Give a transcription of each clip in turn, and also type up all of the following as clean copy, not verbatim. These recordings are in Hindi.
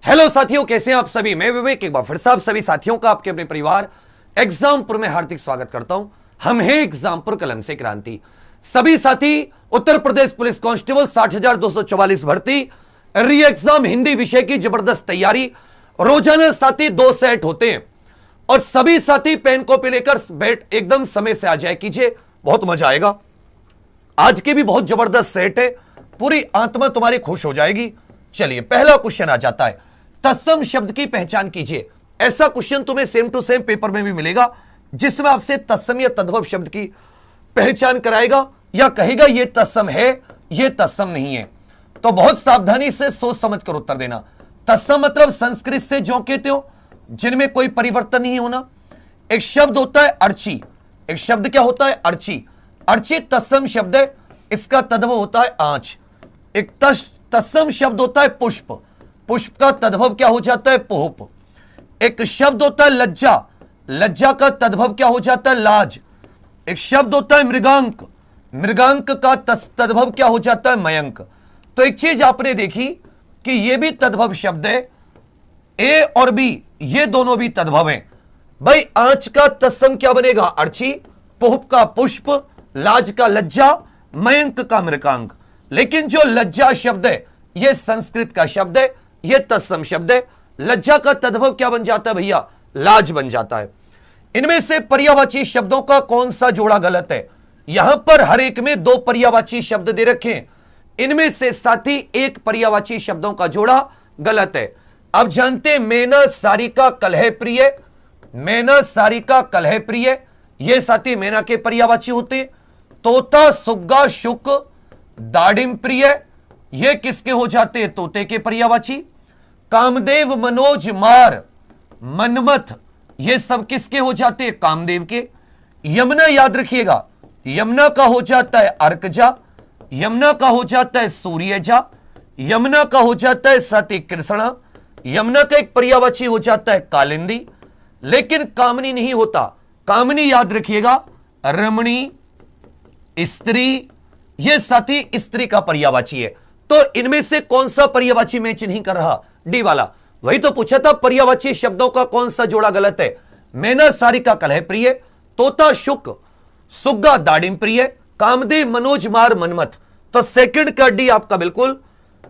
हेलो साथियों, कैसे हैं आप सभी। मैं विवेक एक बार फिर से आप सभी साथियों का आपके अपने परिवार एग्जामपुर में हार्दिक स्वागत करता हूं। हम हैं एग्जामपुर कलम से क्रांति। सभी साथी उत्तर प्रदेश पुलिस कांस्टेबल 60,244 भर्ती री एग्जाम हिंदी विषय की जबरदस्त तैयारी। रोजाना साथी 2 सेट होते हैं और सभी साथी पेन कॉपी लेकर बैठ एकदम समय से आ जाए कीजिए, बहुत मजा आएगा। आज के भी बहुत जबरदस्त सेट है, पूरी आत्मा तुम्हारी खुश हो जाएगी। चलिए पहला क्वेश्चन आ जाता है, तत्सम शब्द की पहचान कीजिए। ऐसा क्वेश्चन तुम्हें सेम टू सेम पेपर में भी मिलेगा जिसमें आपसे तत्सम या तद्भव शब्द की पहचान कराएगा या कहेगा ये तत्सम है ये तत्सम नहीं है। तो बहुत सावधानी से सोच समझ कर उत्तर देना। तत्सम मतलब संस्कृत से जो कहते हो जिनमें कोई परिवर्तन नहीं होना। एक शब्द होता है अर्ची, एक शब्द क्या होता है अर्ची। अर्ची तत्सम शब्द है, इसका तद्भव होता है आंच। एक तत्सम शब्द होता है पुष्प, पुष्प का तद्भव क्या हो जाता है पोहप। एक शब्द होता है लज्जा, लज्जा का तद्भव क्या हो जाता है लाज। एक शब्द होता है मृगांक, मृगांक का तद्भव क्या हो जाता है मयंक। तो एक चीज आपने देखी कि यह भी तद्भव शब्द है, ए और बी ये दोनों भी तद्भव हैं। भाई आंच का तत्सम क्या बनेगा अर्ची, पोहप का पुष्प, लाज का लज्जा, मयंक का मृगांक। लेकिन जो लज्जा शब्द है यह संस्कृत का शब्द है, यह तत्सम शब्द है। लज्जा का तद्भव क्या बन जाता है भैया, लाज बन जाता है। इनमें से पर्यायवाची शब्दों का कौन सा जोड़ा गलत है। यहां पर हर एक में 2 पर्यायवाची शब्द दे रखे हैं, इनमें से साथी एक पर्यायवाची शब्दों का जोड़ा गलत है। अब जानते हैं मैना सारिका कलह प्रिय, मैना सारिका कलह प्रिय ये साथी मैना के पर्यायवाची होते। तोता सुग्गा शुक दाडिम प्रिय ये किसके हो जाते हैं तोते के पर्यायवाची। कामदेव मनोज मार मनमथ ये सब किसके हो जाते हैं कामदेव के। यमुना याद रखिएगा, यमुना का हो जाता है अर्कजा, यमुना का हो जाता है सूर्यजा, यमुना का हो जाता है सती कृष्णा, यमुना का एक पर्यायवाची हो जाता है कालिंदी। लेकिन कामनी नहीं होता, कामनी याद रखिएगा रमणी, स्त्री ये साथी स्त्री का पर्यायवाची है। तो इनमें से कौन सा पर्यायवाची मैच नहीं कर रहा, डी वाला। वही तो पूछा था पर्यायवाची शब्दों का कौन सा जोड़ा गलत है। मैना सारिका कलह प्रिय, तोता शुक सुग्गा दाडिम प्रिय, कामदेव मनोज मार मनमथ। तो सेकंड का डी आपका बिल्कुल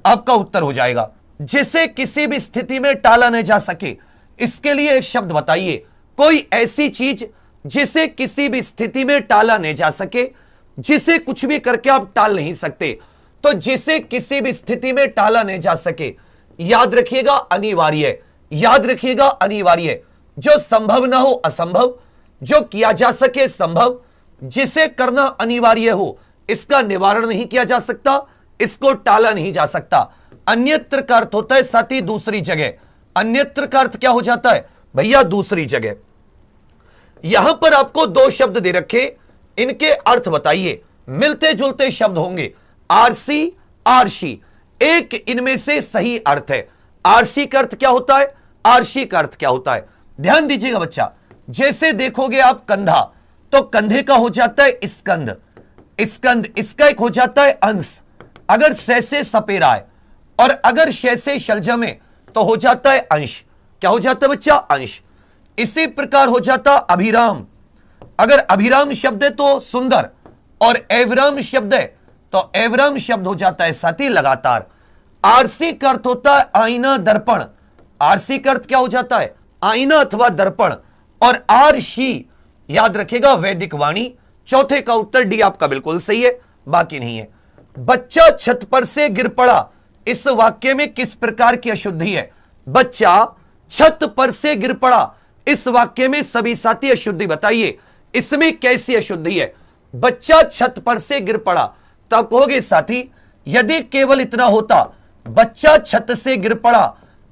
आपका उत्तर हो जाएगा। जिसे किसी भी स्थिति में टाला नहीं जा सके, इसके लिए एक शब्द बताइए। कोई ऐसी चीज जिसे किसी भी स्थिति में टाला नहीं जा सके, जिसे कुछ भी करके आप टाल नहीं सकते। तो जिसे किसी भी स्थिति में टाला नहीं जा सके, याद रखिएगा अनिवार्य, याद रखिएगा अनिवार्य। जो संभव ना हो असंभव, जो किया जा सके संभव, जिसे करना अनिवार्य हो इसका निवारण नहीं किया जा सकता, इसको टाला नहीं जा सकता। अन्यत्र का अर्थ होता है साथी दूसरी जगह, अन्यत्र का अर्थ क्या हो जाता है भैया दूसरी जगह। यहां पर आपको 2 शब्द दे रखे, इनके अर्थ बताइए। मिलते जुलते शब्द होंगे, आरसी आरशी, एक इनमें से सही अर्थ है। आरसी का अर्थ क्या होता है, आरशी का अर्थ क्या होता है, ध्यान दीजिएगा बच्चा। जैसे देखोगे आप कंधा, तो कंधे का हो जाता है स्कंद, स्कंद इसका एक हो जाता है अंश। अगर से सपेरा है और अगर से शलजम है तो हो जाता है अंश। क्या हो जाता है बच्चा, अंश। इसी प्रकार हो जाता अभिराम, अगर अभिराम शब्द है तो सुंदर, और एवराम शब्द है तो एवराम शब्द हो जाता है साथी लगातार। आरसी का अर्थ होता है आईना दर्पण, आरसी का अर्थ क्या हो जाता है आईना अथवा दर्पण। और आरशी याद रखेगा वैदिक वाणी। चौथे का उत्तर डी आपका बिल्कुल सही है, बाकी नहीं है। बच्चा छत पर से गिर पड़ा, इस वाक्य में किस प्रकार की अशुद्धि है। बच्चा छत पर से गिर पड़ा, इस वाक्य में सभी साथी अशुद्धि बताइए, इसमें कैसी अशुद्धि है। बच्चा छत पर से गिर पड़ा, तब कहोगे साथी यदि केवल इतना होता बच्चा छत से गिर पड़ा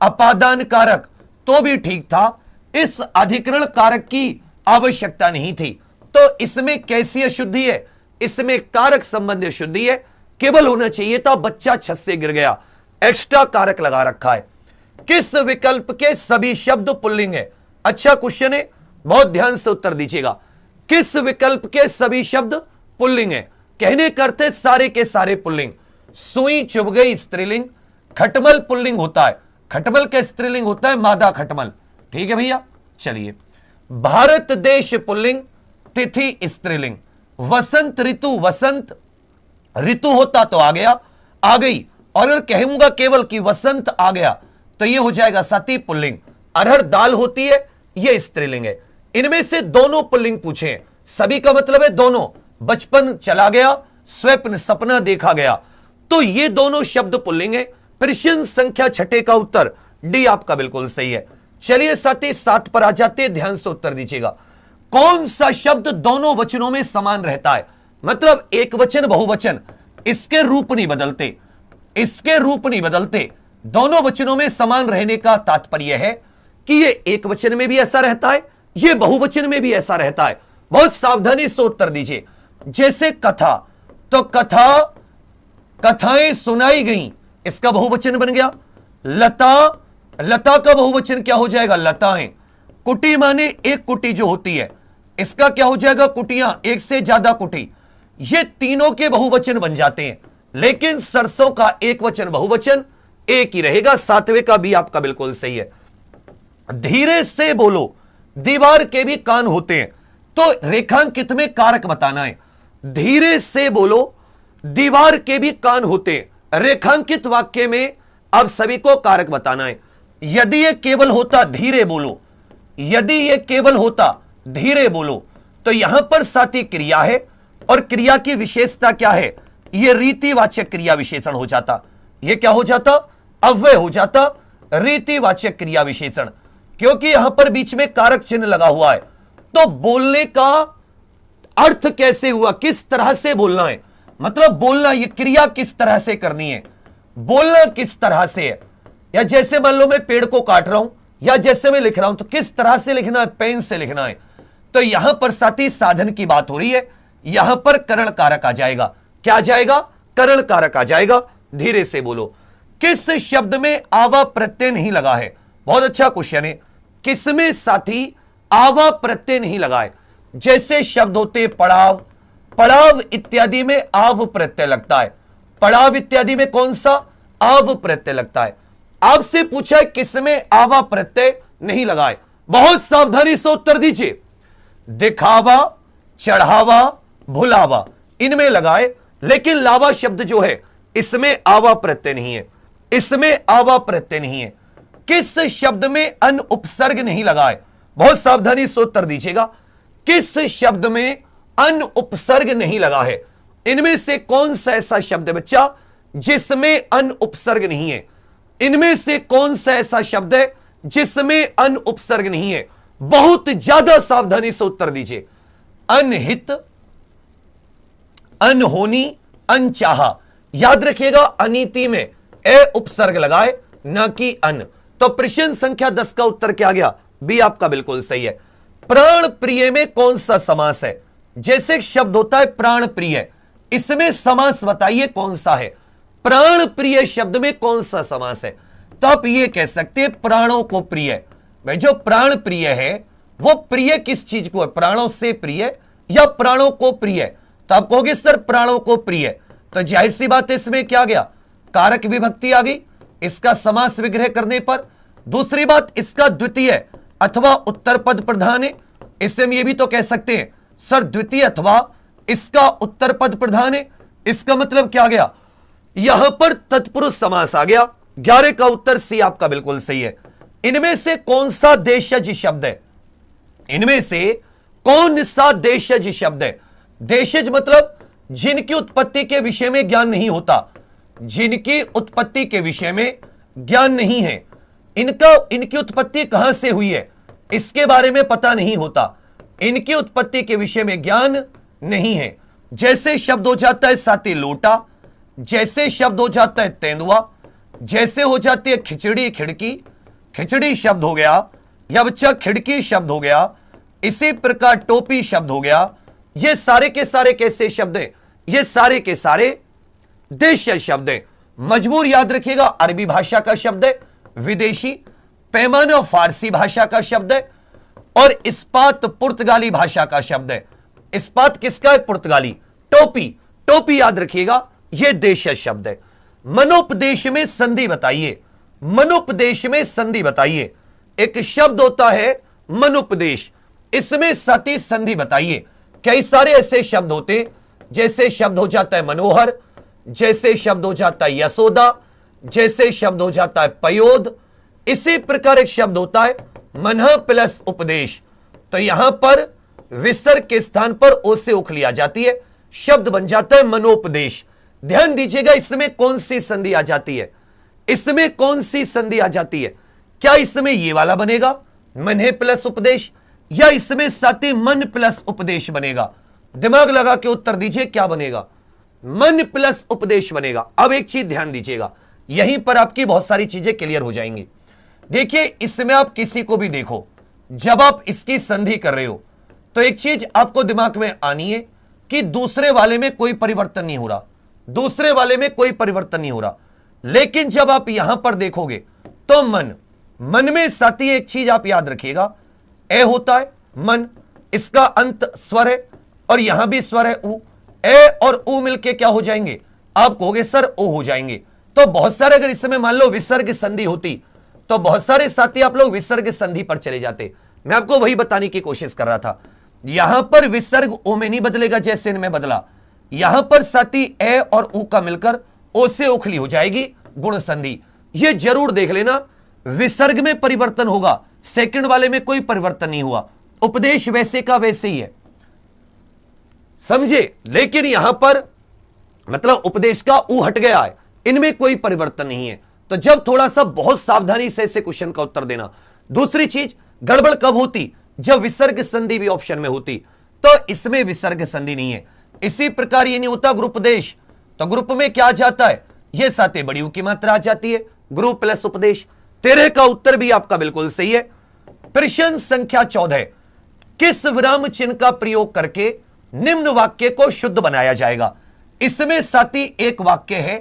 अपादान कारक तो भी ठीक था, इस अधिकरण कारक की आवश्यकता नहीं थी। तो इसमें कैसी अशुद्धि है, इसमें कारक संबंधी अशुद्धि है। केवल होना चाहिए था बच्चा छत से गिर गया, एक्स्ट्रा कारक लगा रखा है। किस विकल्प के सभी शब्द पुल्लिंग है। अच्छा क्वेश्चन है, बहुत ध्यान से उत्तर दीजिएगा। किस विकल्प के सभी शब्द पुल्लिंग है। कहने करते सारे के सारे पुल्लिंग। सुई चुभ गई स्त्रीलिंग, खटमल पुल्लिंग होता है, खटमल का स्त्रीलिंग होता है मादा खटमल। ठीक है भैया, चलिए। भारत देश पुल्लिंग, तिथि स्त्रीलिंग। वसंत ऋतु, वसंत ऋतु होता तो आ गया, आ गई। और अगर कहूंगा केवल कि वसंत आ गया तो यह हो जाएगा साथी पुल्लिंग। अरहर दाल होती है, यह स्त्रीलिंग है। इनमें से दोनों पुल्लिंग पूछे, सभी का मतलब है दोनों। बचपन चला गया, स्वप्न सपना देखा गया, तो ये दोनों शब्द पुल्लिंग है। प्रश्न संख्या 6 का उत्तर डी आपका बिल्कुल सही है। चलिए साथी 7 पर आ जाते हैं, ध्यान से उत्तर दीजिएगा। कौन सा शब्द दोनों वचनों में समान रहता है? मतलब एक वचन बहुवचन, इसके रूप नहीं बदलते, इसके रूप नहीं बदलते। दोनों वचनों में समान रहने का तात्पर्य है कि ये एक वचन में भी ऐसा रहता है, ये बहुवचन में भी ऐसा रहता है। बहुत सावधानी से उत्तर दीजिए। जैसे कथा, तो कथा, कथाएं सुनाई गई, इसका बहुवचन बन गया। लता, लता का बहुवचन क्या हो जाएगा? लताएं। कुटी माने एक कुटी जो होती है, इसका क्या हो जाएगा? कुटियां, एक से ज्यादा कुटी। ये तीनों के बहुवचन बन जाते हैं, लेकिन सरसों का एक वचन बहुवचन एक ही रहेगा। 7वें का भी आपका बिल्कुल सही है। धीरे से बोलो, दीवार के भी कान होते हैं, तो रेखांकित में कारक बताना है। धीरे से बोलो, दीवार के भी कान होते हैं, रेखांकित वाक्य में अब सभी को कारक बताना है। यदि यह केवल होता धीरे बोलो, यदि यह केवल होता धीरे बोलो, तो यहां पर साथी क्रिया है, और क्रिया की विशेषता क्या है? यह रीतिवाचक क्रिया विशेषण हो जाता। यह क्या हो जाता? अव्यय हो जाता, रीतिवाचक क्रिया विशेषण, क्योंकि यहां पर बीच में कारक चिन्ह लगा हुआ है। तो बोलने का अर्थ कैसे हुआ, किस तरह से बोलना है, मतलब बोलना, यह क्रिया किस तरह से करनी है, बोलना किस तरह से है। या जैसे मान लो मैं पेड़ को काट रहा हूं, या जैसे मैं लिख रहा हूं, तो किस तरह से लिखना है? पेन से लिखना है। तो यहां पर साथी साधन की बात हो रही है, यहां पर करण कारक आ जाएगा। क्या आ जाएगा? करण कारक आ जाएगा। धीरे से बोलो। किस शब्द में आवा प्रत्यय नहीं लगा है? बहुत अच्छा क्वेश्चन है। किसमें साथी आवा प्रत्यय नहीं लगा है? जैसे शब्द होते पड़ाव, पड़ाव इत्यादि में आव प्रत्यय लगता है। पड़ाव इत्यादि में कौन सा? आव प्रत्यय लगता है। आपसे पूछा है किसमें आवा प्रत्यय नहीं लगाए? बहुत सावधानी से उत्तर दीजिए। दिखावा, चढ़ावा, भुलावा, इनमें लगाए, लेकिन लावा शब्द जो है इसमें आवा प्रत्यय नहीं है, इसमें आवा प्रत्यय नहीं है। किस शब्द में अन उपसर्ग नहीं लगाए? बहुत सावधानी से उत्तर दीजिएगा। किस शब्द में अन उपसर्ग नहीं लगा है? इनमें से कौन सा ऐसा शब्द है बच्चा जिसमें अन उपसर्ग नहीं है? इनमें से कौन सा ऐसा शब्द है जिसमें अन उपसर्ग नहीं है? बहुत ज्यादा सावधानी से उत्तर दीजिए। अनहित, अनहोनी, अनचाहा। याद रखिएगा, अनीति में ए उपसर्ग लगाए, ना कि अन। तो प्रश्न संख्या 10 का उत्तर क्या गया? बी आपका बिल्कुल सही है। प्राण प्रिय में कौन सा समास है? जैसे एक शब्द होता है प्राण प्रिय, इसमें समास बताइए कौन सा है? प्राण प्रिय शब्द में कौन सा समास है? तो आप ये कह सकते हैं प्राणों को प्रिय। भाई जो प्राण प्रिय है वो प्रिय किस चीज को है? प्राणों से प्रिय या प्राणों को प्रिय? तो आप कहोगे सर प्राणों को प्रिय, तो जाहिर सी बात है इसमें क्या गया? कारक विभक्ति आ गई इसका समास विग्रह करने पर। दूसरी बात, इसका द्वितीय अथवा उत्तर पद प्रधान है, इससे हम ये भी तो कह सकते हैं सर द्वितीय अथवा इसका उत्तर पद प्रधान है। इसका मतलब क्या गया? यहां पर तत्पुरुष समास आ गया। 11 का उत्तर सी आपका बिल्कुल सही है। इनमें से कौन सा देशज शब्द है? इनमें से कौन सा देशज शब्द है? देशज मतलब जिनकी उत्पत्ति के विषय में ज्ञान नहीं होता, जिनकी उत्पत्ति के विषय में ज्ञान नहीं है, इनकी उत्पत्ति कहां से हुई है इसके बारे में पता नहीं होता, इनकी उत्पत्ति के विषय में ज्ञान नहीं है। जैसे शब्द हो जाता है साथी लोटा, जैसे शब्द हो जाता है तेंदुआ, जैसे हो जाती है खिचड़ी खिड़की, खिचड़ी शब्द हो गया, या बच्चा खिड़की शब्द हो गया। इसी प्रकार टोपी शब्द हो गया। ये सारे के सारे कैसे शब्द हैं? ये सारे के सारे देशीय शब्द हैं। मजबूर याद रखिएगा, अरबी भाषा का शब्द है, विदेशी पैमाना फारसी भाषा का शब्द है, और इस्पात पुर्तगाली भाषा का शब्द है। इस्पात किसका है? पुर्तगाली। टोपी, टोपी याद रखिएगा, यह देशीय शब्द है। मनोपदेश में संधि बताइए। मनुपदेश में संधि बताइए। एक शब्द होता है मनुपदेश, इसमें साथी संधि बताइए। कई सारे ऐसे शब्द होते, जैसे शब्द हो जाता है मनोहर, जैसे शब्द हो जाता है यशोदा, जैसे शब्द हो जाता है पयोद। इसी प्रकार एक शब्द होता है मनः प्लस उपदेश। तो यहां पर विसर्ग के स्थान पर ओ से उख लिया जाती है, शब्द बन जाता है मनोपदेश। ध्यान दीजिएगा, इसमें कौन सी संधि आ जाती है, इसमें कौन सी संधि आ जाती है? क्या इसमें ये वाला बनेगा मन्हे प्लस उपदेश, या इसमें साथी मन प्लस उपदेश बनेगा? दिमाग लगा के उत्तर दीजिए, क्या बनेगा? मन प्लस उपदेश बनेगा। अब एक चीज ध्यान दीजिएगा, यहीं पर आपकी बहुत सारी चीजें क्लियर हो जाएंगी। देखिए, इसमें आप किसी को भी देखो, जब आप इसकी संधि कर रहे हो तो एक चीज आपको दिमाग में आनी है कि दूसरे वाले में कोई परिवर्तन नहीं हो रहा, दूसरे वाले में कोई परिवर्तन नहीं हो रहा। लेकिन जब आप यहां पर देखोगे तो मन में साथी एक चीज आप याद रखिएगा, ए होता है मन, इसका अंत स्वर है और यहां भी स्वर है उ। ए और उ मिलके क्या हो जाएंगे? आप कहोगे सर ओ हो जाएंगे। तो बहुत सारे, अगर इसमें मान लो विसर्ग संधि होती तो बहुत सारे साथी आप लोग विसर्ग संधि पर चले जाते। मैं आपको वही बताने की कोशिश कर रहा था, यहां पर विसर्ग ओ में नहीं बदलेगा जैसे इनमें बदला। यहां पर साथी ए और उ का मिलकर ओ से उखली हो जाएगी गुण संधि। यह जरूर देख लेना, विसर्ग में परिवर्तन होगा, सेकंड वाले में कोई परिवर्तन नहीं हुआ, उपदेश वैसे का वैसे ही है, समझे? लेकिन यहां पर मतलब उपदेश का उ हट गया है, इनमें कोई परिवर्तन नहीं है। तो जब थोड़ा सा बहुत सावधानी से ऐसे क्वेश्चन का उत्तर देना। दूसरी चीज, गड़बड़ कब होती? जब विसर्ग संधि भी ऑप्शन में होती, तो इसमें विसर्ग संधि नहीं है। इसी प्रकार ये नहीं होता ग्रुपदेश, तो ग्रुप में क्या आ जाता है? ये साथे बड़ी उ की मात्रा आ जाती है, ग्रुप प्लस उपदेश। 13 का उत्तर भी आपका बिल्कुल सही है। प्रश्न संख्या 14, किस विराम चिन्ह का प्रयोग करके निम्न वाक्य को शुद्ध बनाया जाएगा? इसमें साथी एक वाक्य है,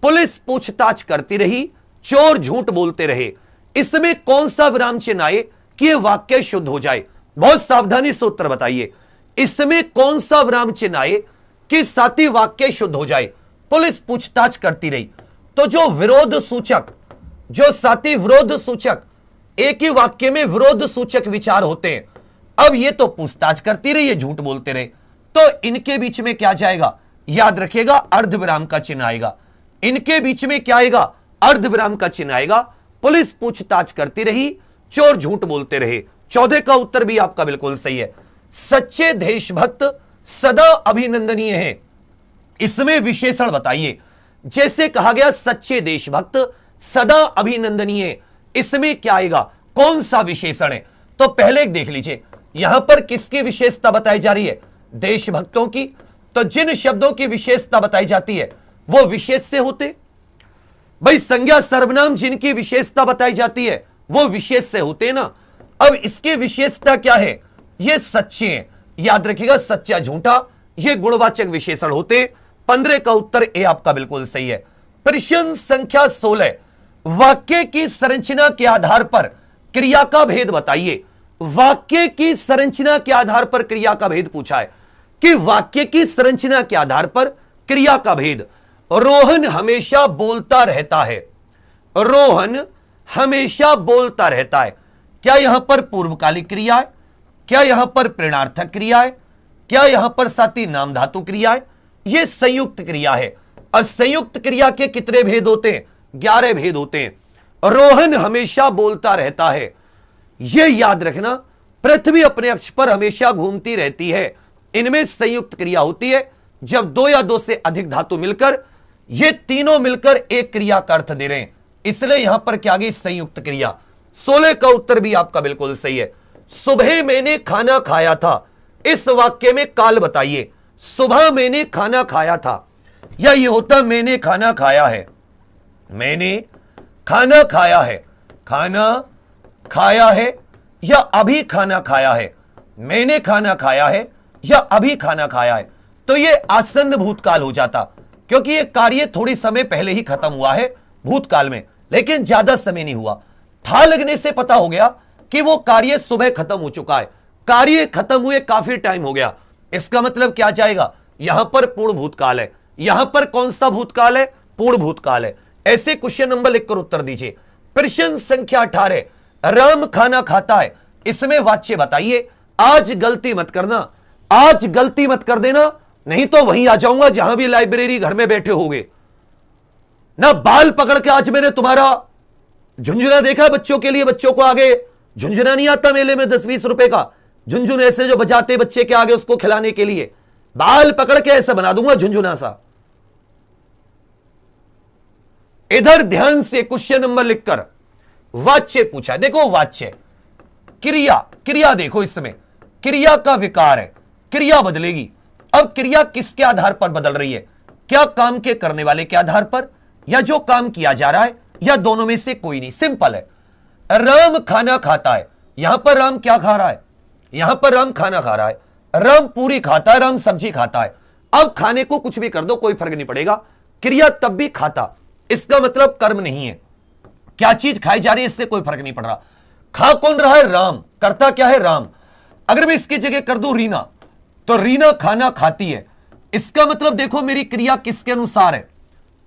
पुलिस पूछताछ करती रही, चोर झूठ बोलते रहे। इसमें कौन सा विराम चिन्ह आए कि यह वाक्य शुद्ध हो जाए? बहुत सावधानी से उत्तर बताइए, इसमें कौन सा विराम चिन्ह आए कि साथी वाक्य शुद्ध हो जाए? पुलिस पूछताछ करती रही, तो जो विरोध सूचक, जो साथी विरोध सूचक, एक ही वाक्य में विरोध सूचक विचार होते हैं। अब ये तो पूछताछ करती रही, ये झूठ बोलते रहे, तो इनके बीच में क्या जाएगा? याद रखिएगा, अर्धविराम का चिन्ह आएगा। इनके बीच में क्या आएगा? अर्धविराम का चिन्ह आएगा। पुलिस पूछताछ करती रही, चोर झूठ बोलते रहे। 14 का उत्तर भी आपका बिल्कुल सही है। सच्चे देशभक्त सदा अभिनंदनीय है, इसमें विशेषण बताइए। जैसे कहा गया सच्चे देशभक्त सदा अभिनंदनीय, इसमें क्या आएगा? कौन सा विशेषण है? तो पहले एक देख लीजिए, यहां पर किसकी विशेषता बताई जा रही है? देशभक्तों की। तो जिन शब्दों की विशेषता बताई जाती है वो विशेष से होते। भाई संज्ञा सर्वनाम जिनकी विशेषता बताई जाती है वो विशेष से होते ना। अब इसकी विशेषता क्या है? ये सच्चे हैं, याद रखिएगा, सच्चा झूठा, ये गुणवाचक विशेषण होते। 15 का उत्तर ए आपका बिल्कुल सही है। प्रश्न संख्या 16, वाक्य की संरचना के आधार पर क्रिया का भेद बताइए। वाक्य की संरचना के आधार पर क्रिया का भेद पूछा है कि वाक्य की संरचना के आधार पर क्रिया का भेद। रोहन हमेशा बोलता रहता है, रोहन हमेशा बोलता रहता है। क्या यहां पर पूर्वकालिक क्रिया है? क्या यहां पर प्रेरणार्थक क्रिया है? क्या यहां पर साथी नाम धातु क्रिया है? यह संयुक्त क्रिया है। और संयुक्त क्रिया के कितने भेद होते हैं? 11 भेद होते हैं। रोहन हमेशा बोलता रहता है, यह याद रखना, पृथ्वी अपने अक्ष पर हमेशा घूमती रहती है। इनमें संयुक्त क्रिया होती है जब 2 या 2 से अधिक धातु मिलकर, ये तीनों मिलकर एक क्रिया का अर्थ दे रहे हैं, इसलिए यहां पर क्या गई? संयुक्त क्रिया। 16 का उत्तर भी आपका बिल्कुल सही है। सुबह मैंने खाना खाया था, इस वाक्य में काल बताइए। सुबह मैंने खाना खाया था, या ये होता मैंने खाना खाया है, मैंने खाना खाया है, खाना खाया है या अभी खाना खाया है, मैंने खाना खाया है या अभी खाना खाया है। तो ये आसन्न भूतकाल हो जाता, क्योंकि ये कार्य थोड़ी समय पहले ही खत्म हुआ है भूतकाल में, लेकिन ज्यादा समय नहीं हुआ। था लगने से पता हो गया कि वो कार्य सुबह खत्म हो चुका है, कार्य खत्म हुए काफी टाइम हो गया। इसका मतलब क्या जाएगा? यहां पर पूर्ण भूतकाल है। यहां पर कौन सा भूतकाल है? पूर्ण भूतकाल है। ऐसे क्वेश्चन नंबर लिखकर उत्तर दीजिए। प्रश्न संख्या 18, राम खाना खाता है, इसमें वाच्य बताइए। आज गलती मत करना, आज गलती मत कर देना, नहीं तो वहीं आ जाऊंगा जहां भी लाइब्रेरी घर में बैठे होगे ना। बाल पकड़ के आज मैंने तुम्हारा झुंझुना देखा है बच्चों के लिए, बच्चों को आगे झुंझुना नहीं आता मेले में 10-20 रुपए का झुंझुन ऐसे जो बजाते बच्चे के आगे उसको खिलाने के लिए, बाल पकड़ के ऐसा बना दूंगा झुंझुना सा। इधर ध्यान से क्वेश्चन नंबर लिखकर वाच्य पूछा। देखो वाच्य क्रिया, क्रिया देखो, इसमें क्रिया का विकार है, क्रिया बदलेगी। अब क्रिया किसके आधार पर बदल रही है? क्या काम के करने वाले के आधार पर, या जो काम किया जा रहा है, या दोनों में से कोई नहीं? सिंपल है। राम खाना खाता है, यहां पर राम क्या खा रहा है? यहां पर राम खाना खा रहा है। राम पूरी खाता है, राम सब्जी खाता है। अब खाने को कुछ भी कर दो कोई फर्क नहीं पड़ेगा, क्रिया तब भी खाता, इसका मतलब कर्म नहीं है। क्या चीज खाई जा रही है इससे कोई फर्क नहीं पड़ रहा। खा कौन रहा है? राम। करता क्या है? राम। अगर मैं इसकी जगह कर दूं रीना, तो रीना खाना खाती है, इसका मतलब देखो मेरी क्रिया किसके अनुसार है?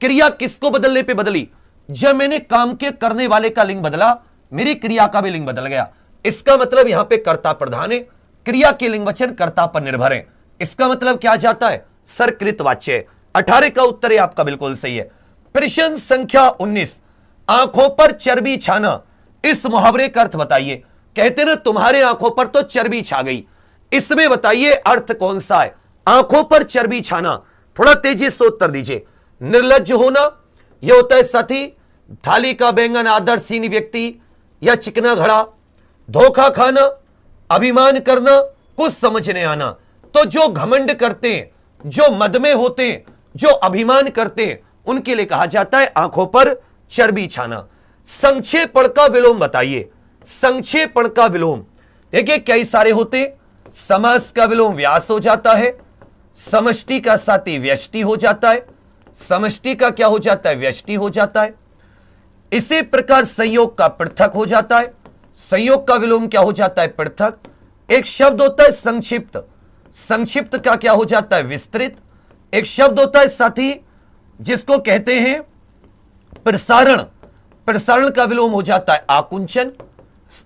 क्रिया किसको बदलने पे बदली? जब मैंने काम के करने वाले का लिंग बदला, मेरी क्रिया का भी लिंग बदल गया। इसका मतलब यहां पे कर्ता प्रधान है, क्रिया के लिंग वचन कर्ता पर निर्भर है। इसका मतलब क्या जाता है? सरकृत वाच्य। 18 का उत्तर है आपका बिल्कुल सही है। प्रश्न संख्या 19, आंखों पर चर्बी छाना, इस मुहावरे का अर्थ बताइए। कहते ना तुम्हारे आंखों पर तो चर्बी छा गई, इसमें बताइए अर्थ कौन सा है? आंखों पर चर्बी छाना, थोड़ा तेजी से उत्तर दीजिए। निर्लज्ज होना, यह होता है साथी थाली का बैंगन आदर्शहीन व्यक्ति या चिकना घड़ा। धोखा खाना, अभिमान करना, कुछ समझने आना। तो जो घमंड करते हैं, जो मद में होते हैं, जो अभिमान करते हैं, उनके लिए कहा जाता है आंखों पर चर्बी छाना। संक्षेपण का विलोम बताइए। संक्षेपण का विलोम देखिए कई सारे होते। समास का विलोम व्यास हो जाता है, समष्टि का साथी व्यष्टि हो जाता है, समष्टि का क्या हो जाता है? व्यष्टि हो जाता है। इसी प्रकार संयोग का पृथक हो जाता है, संयोग का विलोम क्या हो जाता है? पृथक। एक शब्द होता है संक्षिप्त, संक्षिप्त का क्या हो जाता है? विस्तृत। एक शब्द होता है साथी जिसको कहते हैं प्रसारण, प्रसारण का विलोम हो जाता है आकुंचन,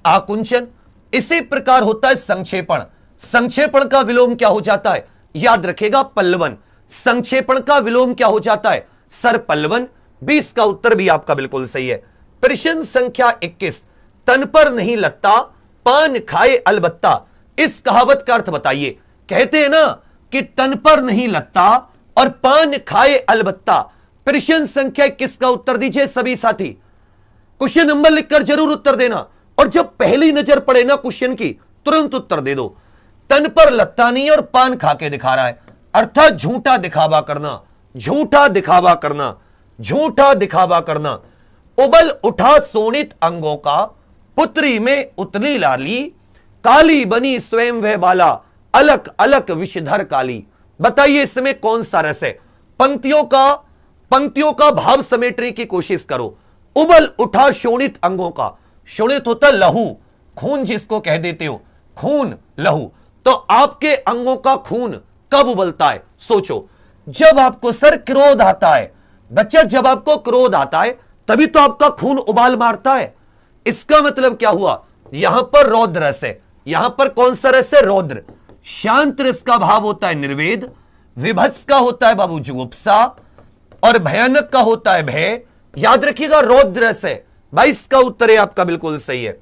आकुंचन। इसी प्रकार होता है संक्षेपण, संक्षेपण का विलोम क्या हो जाता है? याद रखेगा पल्लवन। संक्षेपण का विलोम क्या हो जाता है? सर पल्लवन। 20 का उत्तर भी आपका बिल्कुल सही है। प्रश्न संख्या 21, तन पर नहीं लगता पान खाए अलबत्ता, इस कहावत का अर्थ बताइए। कहते हैं ना कि तन पर नहीं लगता और पान खाए अलबत्ता। प्रश्न संख्या 21 का उत्तर दीजिए सभी साथी। क्वेश्चन नंबर लिखकर जरूर उत्तर देना, और जब पहली नजर पड़े ना क्वेश्चन की तुरंत उत्तर दे दो। तन पर लगता नहीं और पान खा के दिखा रहा है, अर्थात झूठा दिखावा करना, झूठा दिखावा करना, झूठा दिखावा करना। उबल उठा सोनित अंगों का, पुत्री में उतली लाली, काली बनी स्वयं वह बाला, अलक अलक विषधर काली। बताइए इसमें कौन सा रस है? पंक्तियों का भाव समेटने की कोशिश करो। उबल उठा शोणित अंगों का, शोणित होता लहू, खून जिसको कह देते हो, खून लहू। तो आपके अंगों का खून कब उबलता है? सोचो, जब आपको सर क्रोध आता है। बच्चा जब आपको क्रोध आता है तभी तो आपका खून उबाल मारता है। इसका मतलब क्या हुआ? यहां पर रौद्र रस है। यहां पर कौन सा रस है? रौद्र। शांत रस का भाव होता है निर्वेद, विभत्स का होता है बाबू जुगुप्सा, और भयानक का होता है भय। याद रखिएगा रौद्र रस है। 22 का उत्तर है आपका बिल्कुल सही है।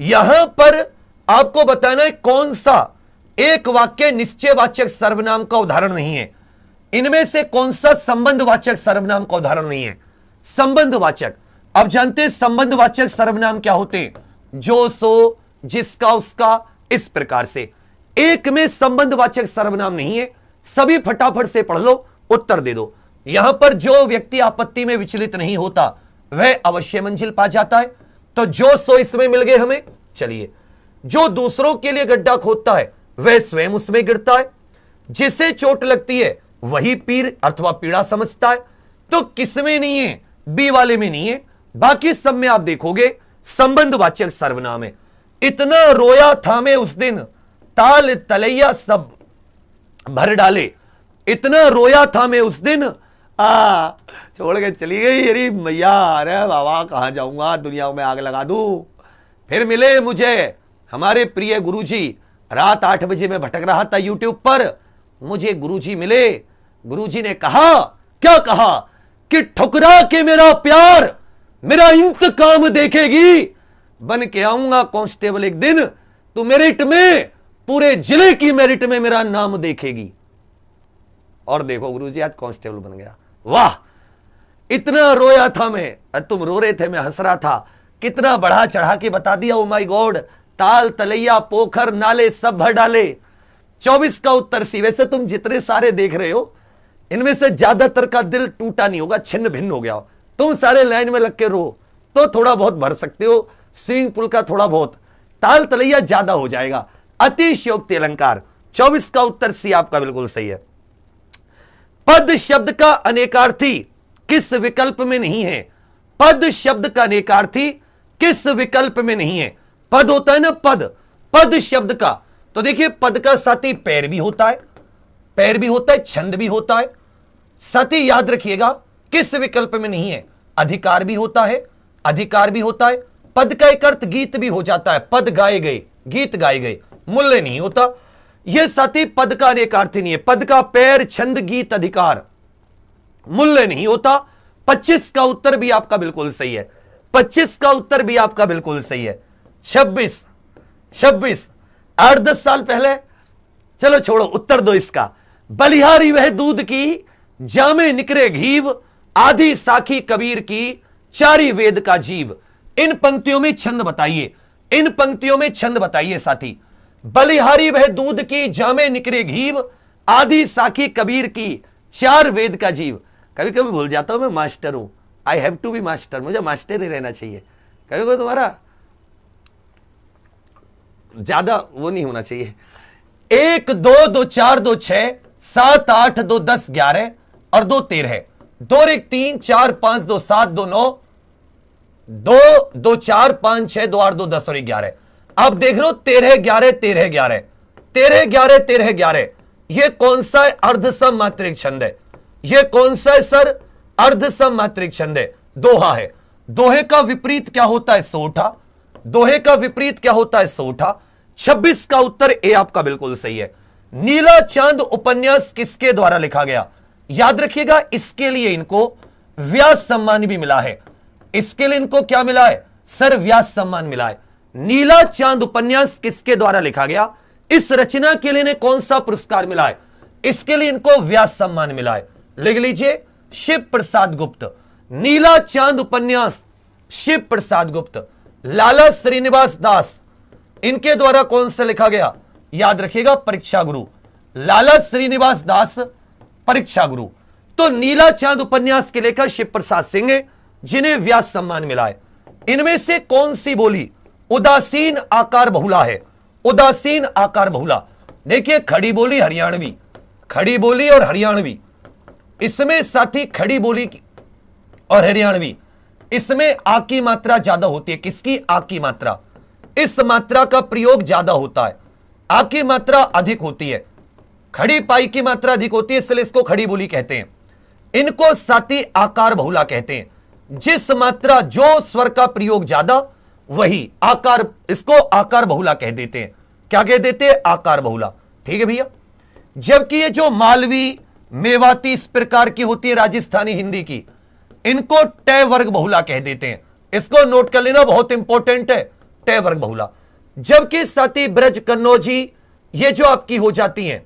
यहां पर आपको बताना है कौन सा एक वाक्य निश्चयवाचक सर्वनाम का उदाहरण नहीं है। इनमें से कौन सा संबंधवाचक सर्वनाम का उदाहरण नहीं है? संबंधवाचक। अब जानते हैं संबंधवाचक सर्वनाम क्या होते हैं? जो सो, जिसका, उसका, इस प्रकार से। एक में संबंधवाचक सर्वनाम नहीं है। सभी फटाफट से पढ़ लो, उत्तर दे दो। यहां पर जो व्यक्ति आपत्ति में विचलित नहीं होता वह अवश्य मंजिल पा जाता है। तो जो सो इसमें मिल गए हमें। चलिए, जो दूसरों के लिए गड्ढा खोदता है वह स्वयं उसमें गिरता है। जिसे चोट लगती है वही पीर अथवा पीड़ा समझता है। तो किसमें नहीं है? बी वाले में नहीं है, बाकी सब में आप देखोगे संबंधवाचक सर्वनाम है। इतना रोया था मैं उस दिन, ताल तलैया सब भर डाले। इतना रोया था मैं उस दिन, छोड़ के चली गई। अरे मैया, अरे बाबा कहाँ जाऊंगा, दुनिया में आग लगा दूं। फिर मिले मुझे हमारे प्रिय गुरुजी। रात 8 बजे मैं भटक रहा था यूट्यूब पर, मुझे गुरुजी मिले। गुरुजी ने कहा, क्या कहा कि ठुकरा के मेरा प्यार मेरा इंतकाम देखेगी। बन के आऊंगा कांस्टेबल एक दिन, तू मेरिट में, पूरे जिले की मेरिट में मेरा नाम देखेगी। और देखो गुरुजी आज कांस्टेबल बन गया। वाह, इतना रोया था मैं, तुम रो रहे थे, मैं हंस रहा था। कितना बढ़ा चढ़ा के बता दिया। ओ माय गॉड, ताल तलैया पोखर नाले सब भर डाले। 24 का उत्तर सी। वैसे तुम जितने सारे देख रहे हो इनमें से ज्यादातर का दिल टूटा नहीं होगा, छिन्न भिन्न हो गया। तुम सारे लाइन में लग के रो तो थोड़ा बहुत भर सकते हो, स्विमिंग पूल का थोड़ा बहुत, ताल तलैया ज्यादा हो जाएगा। अतिशयोक्ति अलंकार। 24 का उत्तर सी आपका बिल्कुल सही है। पद शब्द का अनेकार्थी किस विकल्प में नहीं है? पद शब्द का अनेकार्थी किस विकल्प में नहीं है? पद होता है ना, पद, पद शब्द का। तो देखिए पद का साथी पैर भी होता है, पैर भी होता है, छंद भी होता है। साथी याद रखिएगा किस विकल्प में नहीं है? अधिकार भी होता है, अधिकार भी होता है। पद का एक अर्थ गीत भी हो जाता है, पद गाए गए, गीत गाए गए। मूल्य नहीं होता। यह साथी पद का अनेकार्थी नहीं है। पद का पैर, छंद, गीत, अधिकार, मूल्य नहीं होता। 25 का उत्तर भी आपका बिल्कुल सही है। 25 का उत्तर भी आपका बिल्कुल सही है। 26 8 10 साल पहले, चलो छोड़ो, उत्तर दो इसका। बलिहारी वह दूध की, जामे निकरे घीव, आधी साखी कबीर की, चारी वेद का जीव। इन पंक्तियों में छंद बताइए, इन पंक्तियों में छंद बताइए साथी। बलिहारी वह दूध की, जामे निकरे घीव, आधी साखी कबीर की, चार वेद का जीव। कभी कभी भूल जाता हूं मैं मास्टर हूं, I have to be master, मुझे मास्टर ही रहना चाहिए। कभी कभी तुम्हारा ज्यादा वो नहीं होना चाहिए। 1 2 2 4 2 6 7 8 2 10 11 और 2 13, 2 1 3 4 5 2 7 2 9, 2 2 4 5 6 2 8 2 10 और 11। अब देख लो 13 11 13 11 13 11 13 11। ये कौन सा अर्धसम मात्रिक छंद है? ये कौन सा है सर? अर्धसम मात्रिक छंद है, दोहा है। दोहे का विपरीत क्या होता है? सोठा। दोहे का विपरीत क्या होता है? सोठा। 26 का उत्तर ए आपका बिल्कुल सही है। नीला चांद उपन्यास किसके द्वारा लिखा गया? याद रखिएगा इसके लिए इनको व्यास सम्मान भी मिला है। इसके लिए इनको क्या मिला है सर? व्यास सम्मान मिला है। नीला चांद उपन्यास किसके द्वारा लिखा गया? इस रचना के लिए इन्हें कौन सा पुरस्कार मिला है? इसके लिए इनको व्यास सम्मान मिला है। लिख लीजिए, शिव प्रसाद गुप्त। नीला चांद उपन्यास शिव प्रसाद गुप्त। लाला श्रीनिवास दास, इनके द्वारा कौन सा लिखा गया? याद रखिएगा, परीक्षा गुरु। लाला श्रीनिवास दास, परीक्षा गुरु। तो नीला चांद उपन्यास के लेखक शिव प्रसाद सिंह है, जिन्हें व्यास सम्मान मिला है। इनमें से कौन सी बोली उदासीन आकार बहुला है? उदासीन आकार बहुला। देखिए, खड़ी बोली हरियाणवी, खड़ी बोली और हरियाणवी, इसमें साथी खड़ी बोली और हरियाणवी, इसमें आ की मात्रा ज्यादा होती है। किसकी? आ की मात्रा। इस मात्रा का प्रयोग ज्यादा होता है, आ की मात्रा अधिक होती है। खड़ी पाई की मात्रा अधिक होती है, इसलिए इसको खड़ी बोली कहते हैं। इनको साथी आकार बहुला कहते हैं। जिस मात्रा, जो स्वर का प्रयोग ज्यादा, वही आकार, इसको आकार बहुला कह देते हैं। क्या कह देते हैं? आकार बहुला। ठीक है भैया। जबकि ये जो मालवी, मेवाती इस प्रकार की होती है राजस्थानी हिंदी की, इनको टय वर्ग बहुला कह देते हैं। इसको नोट कर लेना, बहुत इंपॉर्टेंट है, टय वर्ग बहुला। जबकि साथी ब्रज कन्नौजी, ये जो आपकी हो जाती हैं,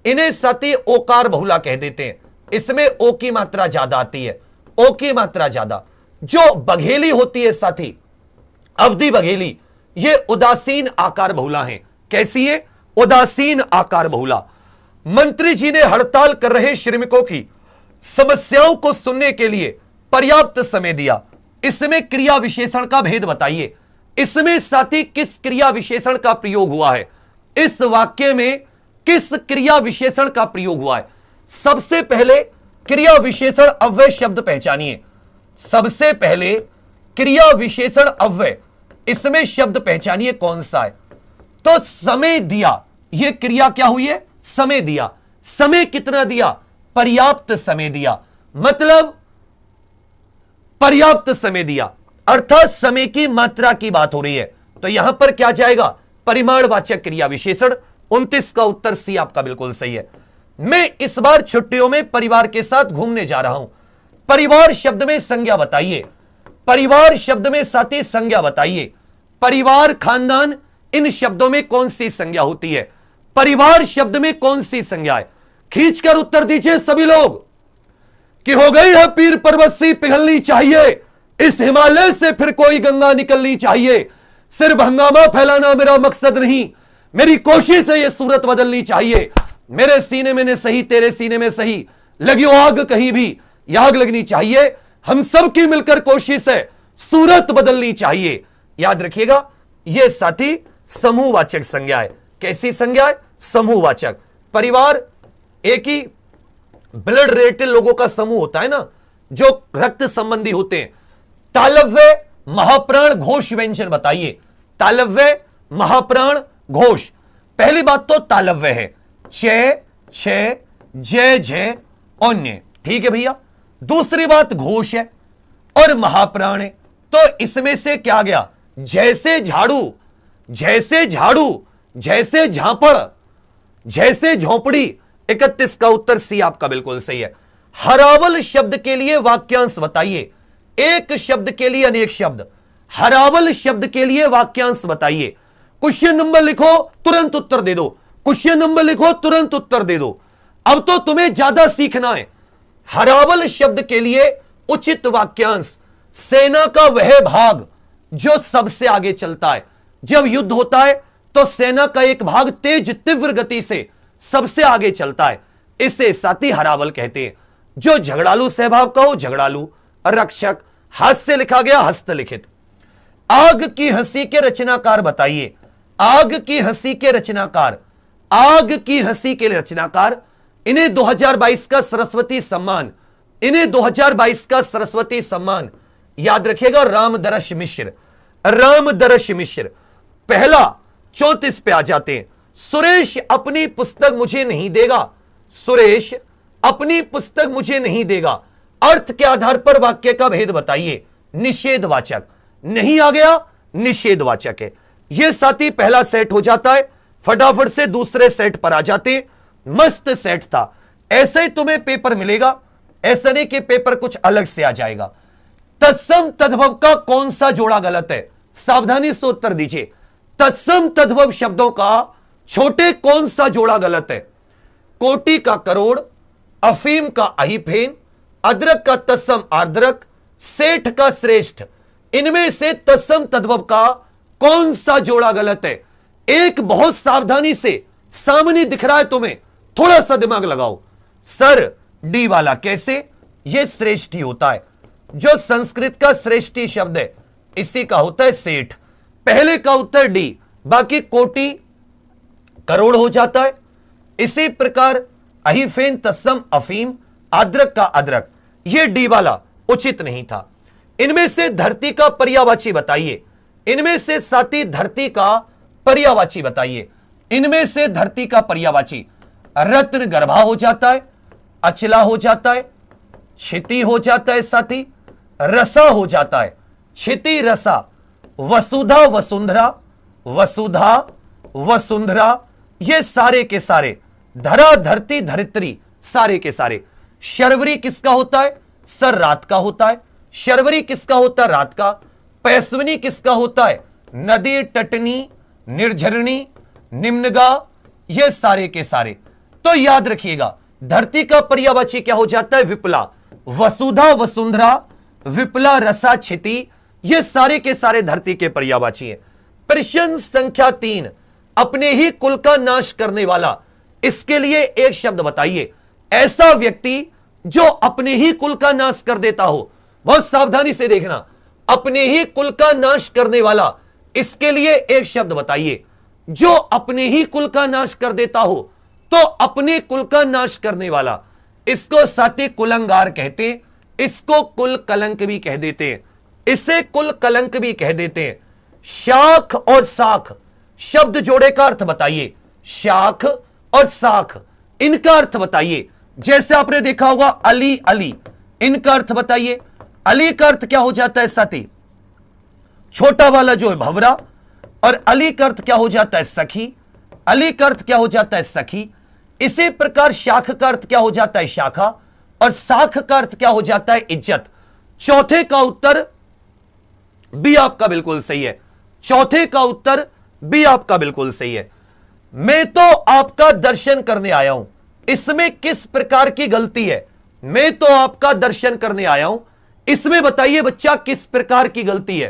इन्हें साथी ओकार बहुला कह देते हैं। इसमें ओ की मात्रा ज्यादा आती है, ओ की मात्रा ज्यादा। जो बघेली होती है साथी, अवधि बघेली, ये उदासीन आकार बहुला है। कैसी है? उदासीन आकार बहुला। मंत्री जी ने हड़ताल कर रहे श्रमिकों की समस्याओं को सुनने के लिए पर्याप्त समय दिया। इसमें क्रिया विशेषण का भेद बताइए। इसमें साथी किस क्रिया विशेषण का प्रयोग हुआ है? इस वाक्य में किस क्रिया विशेषण का प्रयोग हुआ है? सबसे पहले क्रिया विशेषण अव्यय शब्द पहचानिए। सबसे पहले क्रिया विशेषण अव्यय, इसमें शब्द पहचानिए कौन सा है? तो समय दिया, यह क्रिया क्या हुई है? समय दिया। समय कितना दिया? पर्याप्त समय दिया। मतलब पर्याप्त समय दिया, अर्थात समय की मात्रा की बात हो रही है। तो यहां पर क्या जाएगा, परिमाणवाचक क्रिया विशेषण। 29 का उत्तर सी आपका बिल्कुल सही है। मैं इस बार छुट्टियों में परिवार के साथ घूमने जा रहा हूं। परिवार शब्द में संज्ञा बताइए, परिवार शब्द में साथी संज्ञा बताइए। परिवार, खानदान, इन शब्दों में कौन सी संज्ञा होती है? परिवार शब्द में कौन सी संज्ञा है? खींचकर उत्तर दीजिए सभी लोग कि हो गई है पीर पर्वत सी पिघलनी चाहिए, इस हिमालय से फिर कोई गंगा निकलनी चाहिए। सिर्फ हंगामा फैलाना मेरा मकसद नहीं, मेरी कोशिश है ये सूरत बदलनी चाहिए। मेरे सीने में ने सही, तेरे सीने में सही, लगी हो आग कहीं भी, यह आग लगनी चाहिए। हम सब की मिलकर कोशिश है, सूरत बदलनी चाहिए। याद रखिएगा, यह साथी समूहवाचक संज्ञा है। कैसी संज्ञा है? समूहवाचक। परिवार एक ही ब्लड रिलेटेड लोगों का समूह होता है ना, जो रक्त संबंधी होते हैं। तालव्य, महाप्राण, घोष व्यंजन बताइए। तालव्य, महाप्राण, घोष। पहली बात तो तालव्य है, चे, छे, जय, जय, अन्य, ठीक है भैया। दूसरी बात घोष है और महाप्राण है। तो इसमें से क्या गया? जैसे झाड़ू, जैसे झाड़ू, जैसे झापड़, जैसे झोपड़ी। 31 का उत्तर सी आपका बिल्कुल सही है। हरावल शब्द के लिए वाक्यांश बताइए। एक शब्द के लिए अनेक शब्द, हरावल शब्द के लिए वाक्यांश बताइए। क्वेश्चन नंबर लिखो, तुरंत उत्तर दे दो। क्वेश्चन नंबर लिखो, तुरंत उत्तर दे दो। अब तो तुम्हें ज्यादा सीखना है। हरावल शब्द के लिए उचित वाक्यांश, सेना का वह भाग जो सबसे आगे चलता है। जब युद्ध होता है तो सेना का एक भाग तेज तीव्र गति से सबसे आगे चलता है, इसे साथी हरावल कहते हैं। जो झगड़ालू स्वभाव का हो, झगड़ालू। रक्षक, हाथ से लिखा गया, हस्तलिखित। आग की हंसी के रचनाकार बताइए। आग की हंसी के रचनाकार, आग की हंसी के रचनाकार। इन्हें 2022 का सरस्वती सम्मान, इन्हें 2022 का सरस्वती सम्मान याद रखिएगा, रामदर्श मिश्र। रामदर्श मिश्र। पहला 34 पे आ जाते हैं। सुरेश अपनी पुस्तक मुझे नहीं देगा। सुरेश अपनी पुस्तक मुझे नहीं देगा। अर्थ के आधार पर वाक्य का भेद बताइए। निषेधवाचक। नहीं आ गया, निषेधवाचक है। यह साथी पहला सेट हो जाता है। फटाफट से दूसरे सेट पर आ जाते। मस्त सेट था। ऐसे ही तुम्हें पेपर मिलेगा, ऐसा नहीं कि पेपर कुछ अलग से आ जाएगा। तत्सम तद्भव का कौन सा जोड़ा गलत है? सावधानी से उत्तर दीजिए। तत्सम तद्भव शब्दों का छोटे कौन सा जोड़ा गलत है? कोटि का करोड़, अफीम का अहिफेन, अदरक का तत्सम आर्द्रक, सेठ का श्रेष्ठ। इनमें से तत्सम तद्भव का कौन सा जोड़ा गलत है? एक बहुत सावधानी से सामने दिख रहा है तुम्हें, थोड़ा सा दिमाग लगाओ। सर, डी वाला कैसे? यह श्रेष्ठी होता है। जो संस्कृत का श्रेष्ठी शब्द है, इसी का होता है सेठ। पहले का उत्तर डी, बाकी कोटि करोड़ हो जाता है। इसी प्रकार अहिफेन, तत्सम, अफीम, अदरक का अदरक, यह डी वाला उचित नहीं था। इनमें से धरती का पर्यायवाची बताइए। इनमें से साथी धरती का पर्यायवाची बताइए। इनमें से धरती का पर्यायवाची रत्न गर्भा हो जाता है, अचला हो जाता है, क्षिति हो जाता है, साथी रसा हो जाता है, क्षिति रसा, वसुधा वसुंधरा, वसुधा वसुंधरा, ये सारे के सारे, धरा धरती धरित्री, सारे के सारे। शर्वरी किसका होता है? सर, रात का होता है। शर्वरी किसका होता है? रात का। पैसवनी किसका होता है? नदी, तटनी, निर्झरणी, निम्नगा, ये सारे के सारे। तो याद रखिएगा, धरती का पर्यायवाची क्या हो जाता है? विपला। वसुधा वसुंधरा, विपला, रसा, क्षिति, ये सारे के सारे धरती के पर्यायवाची है। प्रश्न संख्या 3, अपने ही कुल का नाश करने वाला, इसके लिए एक शब्द बताइए। ऐसा व्यक्ति जो अपने ही कुल का नाश कर देता हो। बहुत सावधानी से देखना, अपने ही कुल का नाश करने वाला, इसके लिए एक शब्द बताइए। जो अपने ही कुल का नाश कर देता हो, तो अपने कुल का नाश करने वाला, इसको साथी कुलंगार कहते हैं, इसको कुल कलंक भी कह देते हैं, इसे कुल कलंक भी कह देते हैं। शाख और साख शब्द जोड़े का अर्थ बताइए। शाख और साख, इनका अर्थ बताइए। जैसे आपने देखा होगा अली अली, इनका अर्थ बताइए। अली का अर्थ क्या हो जाता है साथी? छोटा वाला जो है भंवरा, और अली का अर्थ क्या हो जाता है? सखी। अली का अर्थ क्या हो जाता है? सखी। इसी प्रकार शाख का अर्थ क्या हो जाता है? शाखा, और साख का अर्थ क्या हो जाता है? इज्जत। चौथे का उत्तर बी आपका बिल्कुल सही है। चौथे का उत्तर बी आपका बिल्कुल सही है। मैं तो आपका दर्शन करने आया हूं, इसमें किस प्रकार की गलती है? मैं तो आपका दर्शन करने आया हूं, इसमें बताइए बच्चा किस प्रकार की गलती है?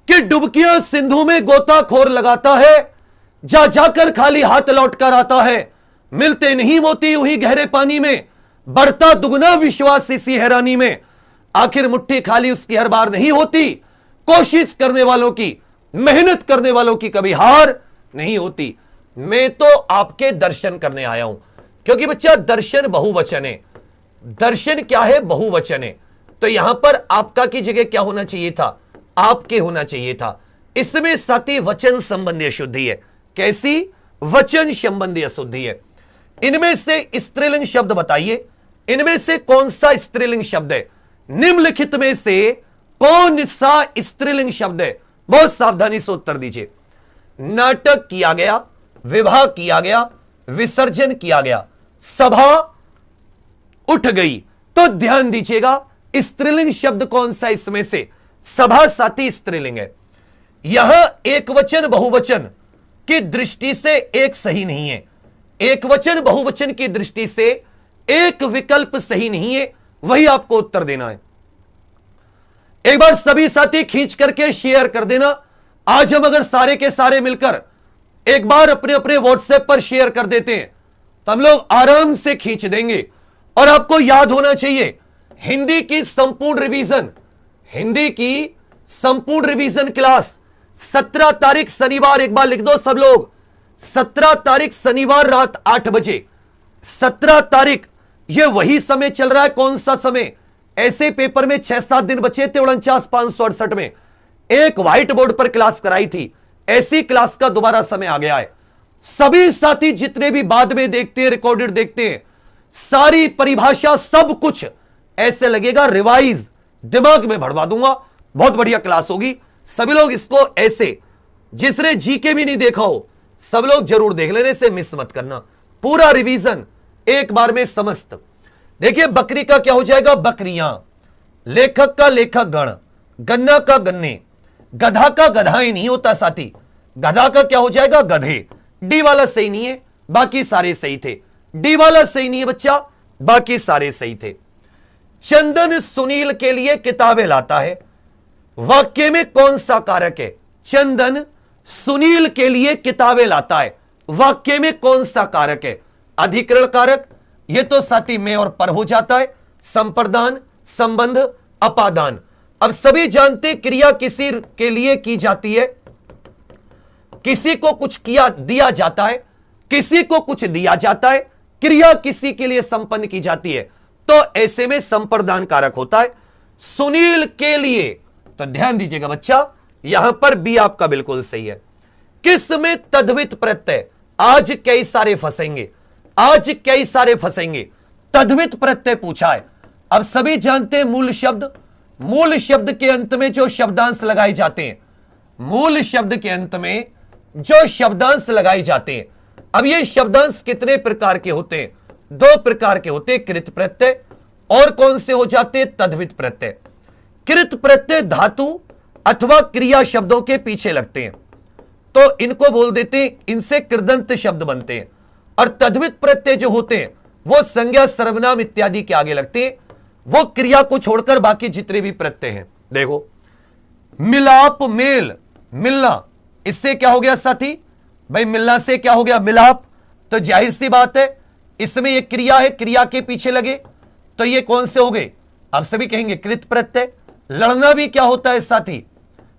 कि डुबकियां सिंधु में गोताखोर लगाता है, जा जाकर खाली हाथ लौट कर आता है, मिलते नहीं मोती यूं ही गहरे पानी में, बढ़ता दुगना विश्वास इसी हैरानी में, आखिर मुट्ठी खाली उसकी हर बार नहीं होती, कोशिश करने वालों की, मेहनत करने वालों की कभी हार नहीं होती। मैं तो आपके दर्शन करने आया हूं, क्योंकि बच्चा दर्शन बहुवचन है। दर्शन क्या है? बहुवचन है। तो यहां पर आपका की जगह क्या होना चाहिए था? आपके होना चाहिए था। इसमें साथी वचन संबंधी अशुद्धि है। कैसी? वचन संबंधी अशुद्धि है। इनमें से स्त्रीलिंग शब्द बताइए, इनमें से कौन सा स्त्रीलिंग शब्द है? निम्नलिखित में से कौन सा स्त्रीलिंग शब्द है? बहुत सावधानी से उत्तर दीजिए। नाटक किया गया, विवाह किया गया, विसर्जन किया गया, सभा उठ गई। तो ध्यान दीजिएगा स्त्रीलिंग शब्द कौन सा इसमें से? सभा साथी स्त्रीलिंग है। यह एक वचन बहुवचन की दृष्टि से एक सही नहीं है। एक वचन बहुवचन की दृष्टि से एक विकल्प सही नहीं है, वही आपको उत्तर देना है। एक बार सभी साथी खींच करके शेयर कर देना। आज हम अगर सारे के सारे मिलकर एक बार अपने अपने व्हाट्सएप पर शेयर कर देते हैं तो हम लोग आराम से खींच देंगे। और आपको याद होना चाहिए हिंदी की संपूर्ण रिवीजन, हिंदी की संपूर्ण रिवीजन क्लास 17 तारीख शनिवार, एक बार लिख दो सब लोग, 17 तारीख शनिवार रात 8 बजे। 17 तारीख ये वही समय चल रहा है। कौन सा समय? ऐसे पेपर में 6-7 दिन बचे थे 49,568 में एक व्हाइट बोर्ड पर क्लास कराई थी, ऐसी क्लास का दोबारा समय आ गया है। सभी साथी जितने भी बाद में देखते हैं, रिकॉर्डेड देखते हैं, सारी परिभाषा सब कुछ ऐसे लगेगा रिवाइज दिमाग में भरवा दूंगा। बहुत बढ़िया क्लास होगी। सभी लोग इसको ऐसे, जिसने जीके भी नहीं देखा हो सब लोग जरूर देख लेने से मिस मत करना। पूरा रिवीजन एक बार में समस्त। देखिए बकरी का क्या हो जाएगा? बकरियां। लेखक का लेखक गण, गन्ना का गन्ने, गधा का गधाई नहीं होता साथी, गधा का क्या हो जाएगा? गधे। डी वाला सही नहीं है, बाकी सारे सही थे। डी वाला सही नहीं है बच्चा, बाकी सारे सही थे। चंदन सुनील के लिए किताबें लाता है, वाक्य में कौन सा कारक है? चंदन सुनील के लिए किताबें लाता है, वाक्य में कौन सा कारक है? अधिकरण कारक। यह तो साथी में और पर हो जाता है। संप्रदान, संबंध, अपादान। अब सभी जानते क्रिया किसी के लिए की जाती है, किसी को कुछ किया दिया जाता है, किसी को कुछ दिया जाता है, क्रिया किसी के लिए संपन्न की जाती है, तो ऐसे में संप्रदान कारक होता है। सुनील के लिए, तो ध्यान दीजिएगा बच्चा, यहां पर बी आपका बिल्कुल सही है। किस में तद्धित प्रत्यय? आज कई सारे फंसेंगे, आज कई सारे फंसेंगे। तद्धित प्रत्यय पूछा है। अब सभी जानते हैं मूल शब्द, मूल शब्द के अंत में जो शब्दांश लगाए जाते हैं, मूल शब्द के अंत में जो शब्दांश लगाए जाते हैं। अब ये शब्दांश कितने प्रकार के होते हैं? 2 प्रकार के होते हैं, कृत प्रत्यय और कौन से हो जाते हैं? तद्धित प्रत्यय। कृत प्रत्यय धातु अथवा क्रिया शब्दों के पीछे लगते हैं तो इनको बोल देते हैं, इनसे कृदंत शब्द बनते हैं। और तद्धित प्रत्यय जो होते हैं वो संज्ञा, सर्वनाम इत्यादि के आगे लगते हैं, वो क्रिया को छोड़कर बाकी जितने भी प्रत्यय हैं। देखो मिलाप, मेल, मिलना, इससे क्या हो गया साथी? भाई मिलना से क्या हो गया? मिलाप। तो जाहिर सी बात है इसमें एक क्रिया है, क्रिया के पीछे लगे तो ये कौन से हो गए? आप सभी कहेंगे कृत प्रत्यय। लड़ना भी क्या होता है साथी?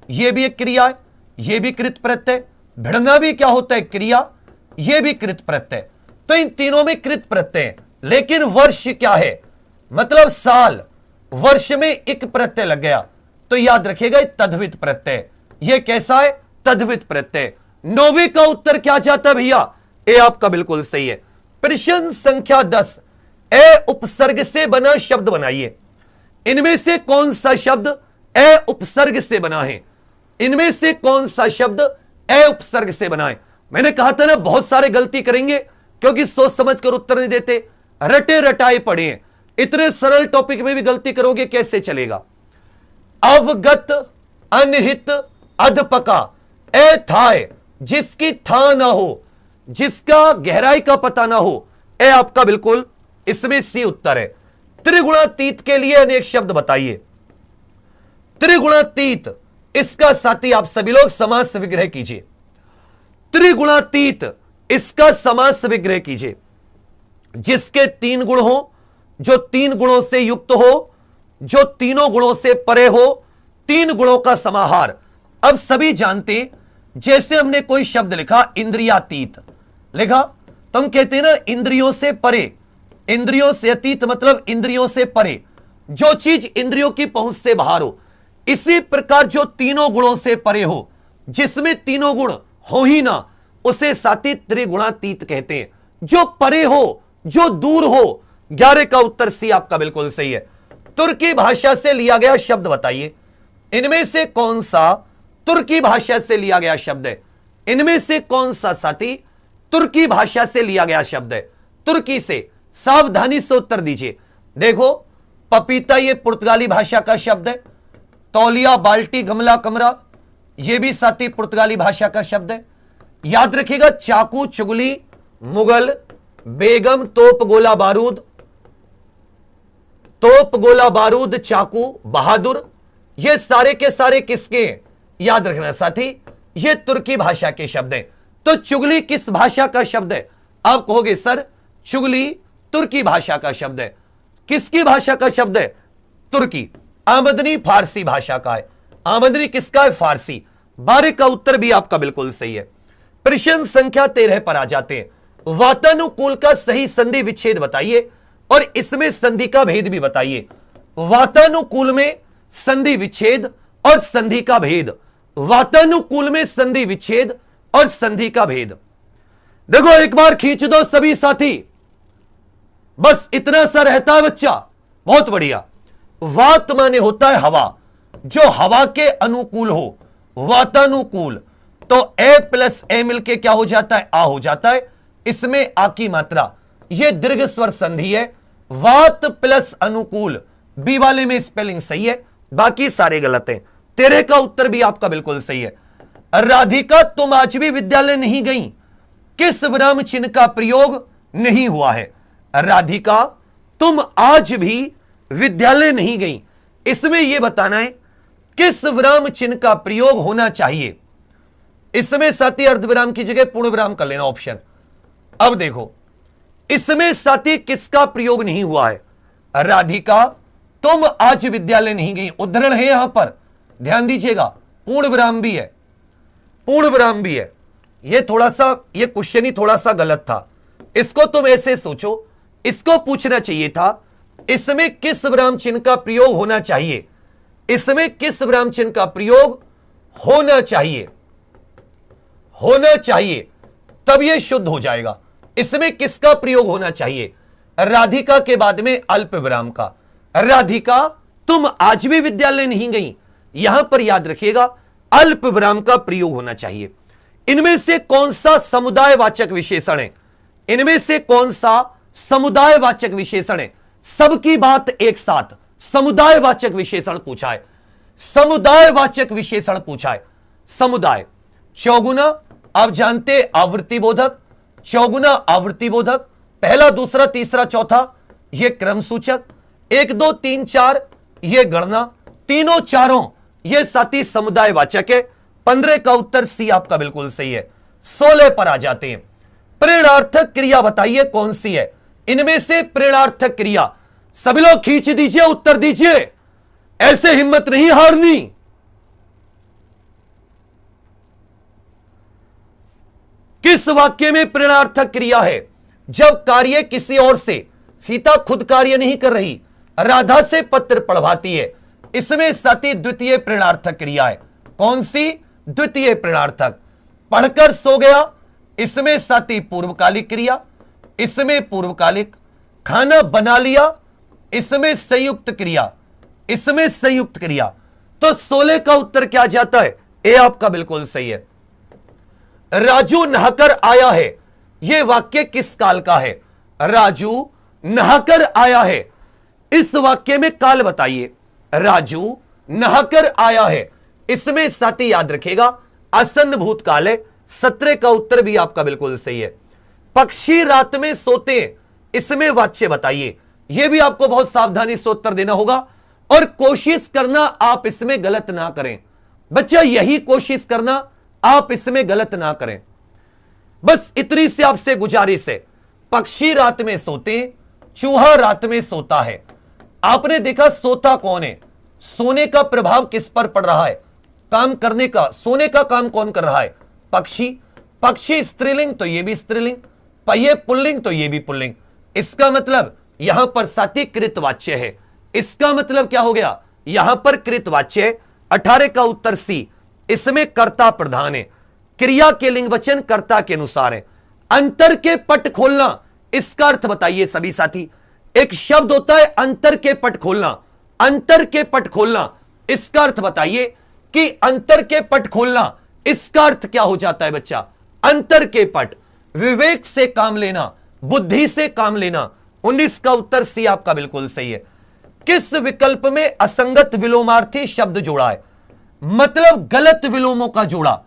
ये भी एक क्रिया है, ये भी कृत प्रत्यय। भिड़ना भी क्या होता है? क्रिया, ये भी कृत प्रत्यय। तो इन तीनों में कृत प्रत्यय। लेकिन वर्ष क्या है? मतलब साल, वर्ष में एक प्रत्यय लग गया तो याद रखिएगा तद्धित प्रत्यय। ये कैसा है? तद्धित प्रत्यय। 9वीं का उत्तर क्या जाता है भैया? ए आपका बिल्कुल सही है। प्रश्न संख्या 10, ए उपसर्ग से बना शब्द बनाइए। इनमें से कौन सा शब्द ए उपसर्ग से बना है? इनमें से कौन सा शब्द ए उपसर्ग से बना है? मैंने कहा था ना, बहुत सारे गलती करेंगे क्योंकि सोच समझ कर उत्तर नहीं देते, रटे रटाए पड़े हैं। इतने सरल टॉपिक में भी गलती करोगे कैसे चलेगा? अवगत, अनहित, अधपका, ए थाय, जिसकी था ना हो, जिसका गहराई का पता ना हो, ए आपका बिल्कुल इसमें सी उत्तर है। त्रिगुणातीत के लिए अनेक शब्द बताइए। त्रिगुणातीत, इसका साथी आप सभी लोग समास विग्रह कीजिए। त्रिगुणातीत, इसका समास विग्रह कीजिए। जिसके 3 गुण हो, जो 3 गुणों से युक्त हो, जो तीनों गुणों से परे हो, 3 गुणों का समाहार। अब सभी जानते, जैसे हमने कोई शब्द लिखा इंद्रियातीत लिखा, तो हम कहते हैं ना इंद्रियों से परे। इंद्रियों से अतीत मतलब इंद्रियों से परे, जो चीज इंद्रियों की पहुंच से बाहर हो। इसी प्रकार जो तीनों गुणों से परे हो, जिसमें तीनों गुण हो ही ना, उसे साथी त्रिगुणातीत कहते हैं। जो परे हो, जो दूर हो। 11 का उत्तर सी आपका बिल्कुल सही है। तुर्की भाषा से लिया गया शब्द बताइए। इनमें से कौन सा तुर्की भाषा से लिया गया शब्द है? इनमें से कौन सा साथी तुर्की भाषा से लिया गया शब्द है? तुर्की से। सावधानी से उत्तर दीजिए। देखो, पपीता ये पुर्तगाली भाषा का शब्द है। तौलिया, बाल्टी, गमला, कमरा, यह भी साथी पुर्तगाली भाषा का शब्द है। याद रखिएगा, चाकू, चुगली, मुगल, बेगम, तोप, गोला बारूद, तोप, गोला बारूद, चाकू, बहादुर, ये सारे के सारे किसके हैं? याद रखना साथी, ये तुर्की भाषा के शब्द हैं। तो चुगली किस भाषा का शब्द है? आप कहोगे सर चुगली तुर्की भाषा का शब्द है। किसकी भाषा का शब्द है? तुर्की। आमदनी फारसी भाषा का है। आमदनी किसका है? फारसी। 12 का उत्तर भी आपका बिल्कुल सही है। प्रश्न संख्या 13 पर आ जाते हैं। वातानुकूल का सही संधि विच्छेद बताइए और इसमें संधि का भेद भी बताइए। वातानुकूल में संधि विच्छेद और संधि का भेद। वातानुकूल में संधि विच्छेद और संधि का भेद। देखो, एक बार खींच दो सभी साथी, बस इतना सा रहता है बच्चा। बहुत बढ़िया। वात माने होता है हवा, जो हवा के अनुकूल हो, वातानुकूल। तो ए प्लस ए मिलके क्या हो जाता है? आ हो जाता है। इसमें आ की मात्रा, यह दीर्घ स्वर संधि है। वात प्लस अनुकूल, बी वाले में स्पेलिंग सही है, बाकी सारे गलत हैं। 13 का उत्तर भी आपका बिल्कुल सही है। राधिका, तुम आज भी विद्यालय नहीं गई, किस विराम चिन्ह का प्रयोग नहीं हुआ है? राधिका, तुम आज भी विद्यालय नहीं गई, इसमें यह बताना है किस विराम चिन्ह का प्रयोग होना चाहिए। इसमें साथी अर्धविराम की जगह पूर्ण विराम कर लेना ऑप्शन। अब देखो, इसमें साथी किसका प्रयोग नहीं हुआ है? राधिका, तुम आज विद्यालय नहीं गई, उद्धरण है यहां पर, ध्यान दीजिएगा। पूर्ण विराम भी है, पूर्ण विराम भी है। यह थोड़ा सा, यह क्वेश्चन ही थोड़ा सा गलत था। इसको तुम ऐसे सोचो, इसको पूछना चाहिए था इसमें किस विराम चिन्ह का प्रयोग होना चाहिए। इसमें किस विराम चिन्ह का प्रयोग होना चाहिए, होना चाहिए, तब यह शुद्ध हो जाएगा। इसमें किसका प्रयोग होना चाहिए? राधिका के बाद में अल्प विराम का। राधिका, तुम आज भी विद्यालय नहीं गई, यहां पर याद रखिएगा अल्प विराम का प्रयोग होना चाहिए। इनमें से कौन सा समुदायवाचक विशेषण है? इनमें से कौन सा समुदायवाचक विशेषण है? सबकी बात एक साथ, समुदायवाचक विशेषण पूछा है। समुदायवाचक विशेषण पूछा है। समुदाय, चौगुना, आप जानते आवृत्ति बोधक, चौगुना आवृत्ति बोधक, पहला, दूसरा, तीसरा, चौथा, यह क्रम सूचक, 1 2 3 4 यह गणना, तीनों चारों यह साथी समुदायवाचक है। 15 का उत्तर सी आपका बिल्कुल सही है। 16 पर आ जाते हैं। प्रेरणार्थक क्रिया बताइए कौन सी है? इनमें से प्रेरणार्थक क्रिया, सभी लोग खींच दीजिए, उत्तर दीजिए, ऐसे हिम्मत नहीं हारनी। किस वाक्य में प्रेरणार्थक क्रिया है? जब कार्य किसी और से, सीता खुद कार्य नहीं कर रही, राधा से पत्र पढ़वाती है, इसमें साथी द्वितीय प्रेरणार्थक क्रिया है। कौन सी? द्वितीय प्रेरणार्थक। पढ़कर सो गया, इसमें साथी पूर्वकालिक क्रिया, इसमें पूर्वकालिक। खाना बना लिया, इसमें संयुक्त क्रिया, इसमें संयुक्त क्रिया, तो 16 का उत्तर क्या जाता है? ए आपका बिल्कुल सही है। राजू नहाकर आया है, यह वाक्य किस काल का है? राजू नहाकर आया है, इस वाक्य में काल बताइए। राजू नहाकर आया है, इसमें साथी याद रखेगा आसन्न भूतकाल है। 17 का उत्तर भी आपका बिल्कुल सही है। पक्षी रात में सोते हैं, इसमें वाच्य बताइए। यह भी आपको बहुत सावधानी से उत्तर देना होगा और कोशिश करना आप इसमें गलत ना करें बच्चा, यही कोशिश करना आप इसमें गलत ना करें। बस इतनी सी आपसे गुजारिश है। पक्षी रात में सोते, चूहा रात में सोता है। आपने देखा सोता कौन है? सोने का प्रभाव किस पर पड़ रहा है? काम करने का, सोने का काम कौन कर रहा है? पक्षी। पक्षी स्त्रीलिंग तो ये भी स्त्रीलिंग, पहिए पुल्लिंग तो ये भी पुल्लिंग। इसका मतलब यहां पर साथी कृतवाच्य है। इसका मतलब क्या हो गया? यहां पर कृतवाच्य। 18 का उत्तर सी, इसमें कर्ता प्रधान है, क्रिया के लिंग वचन कर्ता के अनुसार है। अंतर के पट खोलना, इसका अर्थ बताइए सभी साथी। एक शब्द होता है अंतर के पट खोलना, अंतर के पट खोलना, इसका अर्थ बताइए कि अंतर के पट खोलना इसका अर्थ क्या हो जाता है बच्चा? अंतर के पट, विवेक से काम लेना, बुद्धि से काम लेना। 19 का उत्तर सी आपका बिल्कुल सही है। किस विकल्प में असंगत विलोमार्थी शब्द जोड़ा है? मतलब गलत विलोमों का जोड़ा।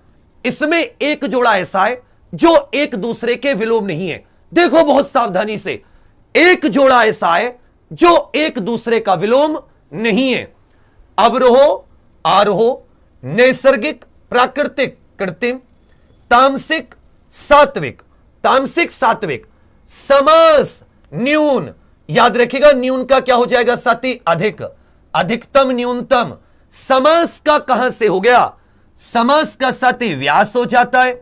इसमें एक जोड़ा ऐसा है जो एक दूसरे के विलोम नहीं है। देखो बहुत सावधानी से, एक जोड़ा ऐसा है जो एक दूसरे का विलोम नहीं है। अवरोह आरोह, नैसर्गिक प्राकृतिक कृत्रिम, तामसिक सात्विक, तामसिक सात्विक, समास न्यून, याद रखिएगा न्यून का क्या हो जाएगा साथी? अधिक, अधिकतम न्यूनतम। समास का कहां से हो गया? समास का साथी व्यास हो जाता है।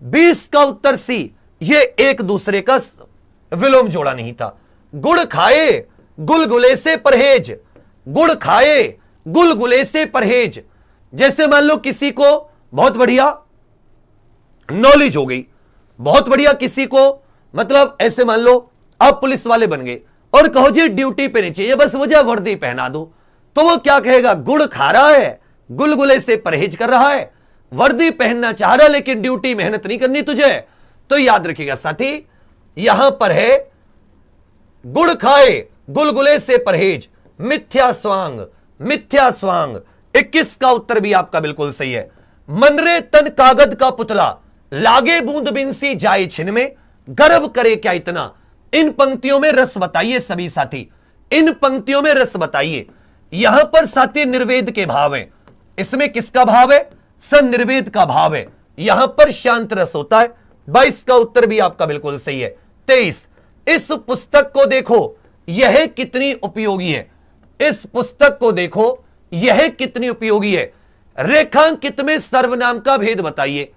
20 का उत्तर सी, ये एक दूसरे का विलोम जोड़ा नहीं था। गुड़ खाए गुलगुले से परहेज, गुड़ खाए गुलगुले से परहेज। जैसे मान लो किसी को बहुत बढ़िया नॉलेज हो गई, बहुत बढ़िया किसी को, मतलब ऐसे मान लो आप पुलिस वाले बन गए और कहो जी ड्यूटी पे नहीं चाहिए, बस मुझे वर्दी पहना दो, तो वो क्या कहेगा? गुड़ खा रहा है, गुलगुले से परहेज कर रहा है, वर्दी पहनना चाह रहा है लेकिन ड्यूटी मेहनत नहीं करनी तुझे। तो याद रखिएगा साथी, यहां पर है गुड़ खाए गुलगुले से परहेज, मिथ्या स्वांग, मिथ्या स्वांग। 21 का उत्तर भी आपका बिल्कुल सही है। मनरे तन कागद का पुतला, लागे बूंद बिंसी जाए छिन में, गर्व करे क्या इतना। इन पंक्तियों में रस बताइए सभी साथी, इन पंक्तियों में रस बताइए। यहां पर साथी निर्वेद के भाव है, इसमें किसका भाव है? सन निर्वेद का भाव है। यहां पर शांत रस होता है। 22 का उत्तर भी आपका बिल्कुल सही है। 23, इस पुस्तक को देखो यह कितनी उपयोगी है। इस पुस्तक को देखो यह कितनी उपयोगी है। रेखांकित में सर्वनाम का भेद बताइए,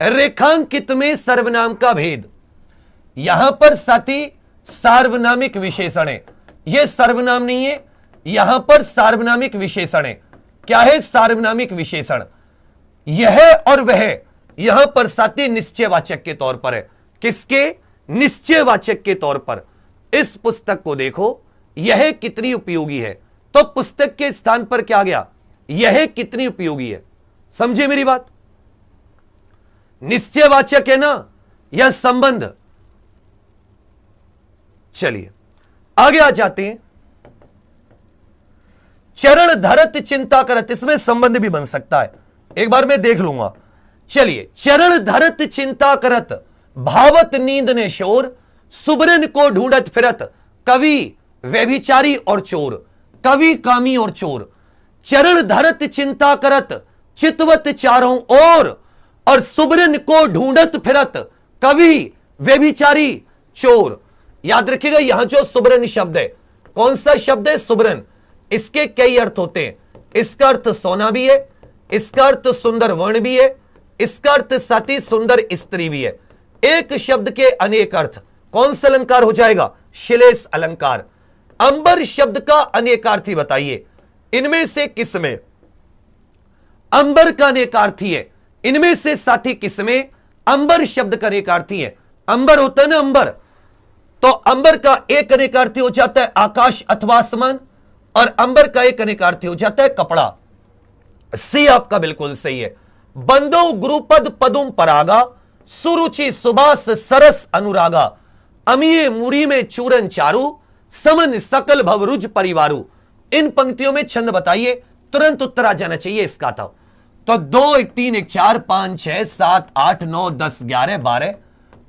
रेखांकित में सर्वनाम का भेद। यहां पर साथी सार्वनामिक विशेषण है, यह सर्वनाम नहीं है, यहां पर सार्वनामिक विशेषण है। क्या है सार्वनामिक विशेषण? यह और वह यहां पर साथी निश्चयवाचक के तौर पर है। किसके? निश्चयवाचक के तौर पर। इस पुस्तक को देखो यह कितनी उपयोगी है, तो पुस्तक के स्थान पर क्या गया? यह कितनी उपयोगी है। समझे मेरी बात? निश्चयवाचक है ना, यह संबंध। चलिए आगे आ जाते हैं। चरण धरत चिंता करत, इसमें संबंध भी बन सकता है, एक बार मैं देख लूंगा। चलिए, चरण धरत चिंता करत, भावत नींद ने शोर, सुबरन को ढूंढत फिरत, कवि व्यभिचारी और चोर, कवि कामी और चोर। चरण धरत चिंता करत, चितवत चारों ओर, और सुबरन को ढूंढत फिरत, कवि व्यभिचारी चोर। याद रखिएगा यहां जो सुबरन शब्द है, कौन सा शब्द है? सुबरन। इसके कई अर्थ होते हैं। इसका अर्थ सोना भी है, इसका अर्थ सुंदर वर्ण भी है, इसका अर्थ साथी सुंदर स्त्री भी है। एक शब्द के अनेक अर्थ। कौन सा अलंकार हो जाएगा? श्लेष अलंकार। अंबर शब्द का अनेकार्थी बताइए, इनमें से किसमें अंबर का अनेकार्थी है? इनमें से साथी किसमें अंबर शब्द का अनेकार्थी है? अंबर होता है ना, अंबर। तो अंबर का एक अनेकार्थी हो जाता है आकाश अथवा आसमान, और अंबर का एक अनेकार्थी हो जाता है कपड़ा। सी आपका बिल्कुल सही है। बंदो गुरुपद पदुम परागा, सुरुचि सुबास सरस अनुरागा, अमीय मुरी में चूरन चारू, समन सकल भवरुज परिवारू। इन पंक्तियों में छंद बताइए, तुरंत उत्तर आ जाना चाहिए इसका। था तो 2 1 3 1 4 5 6 7 8 9 10 11 12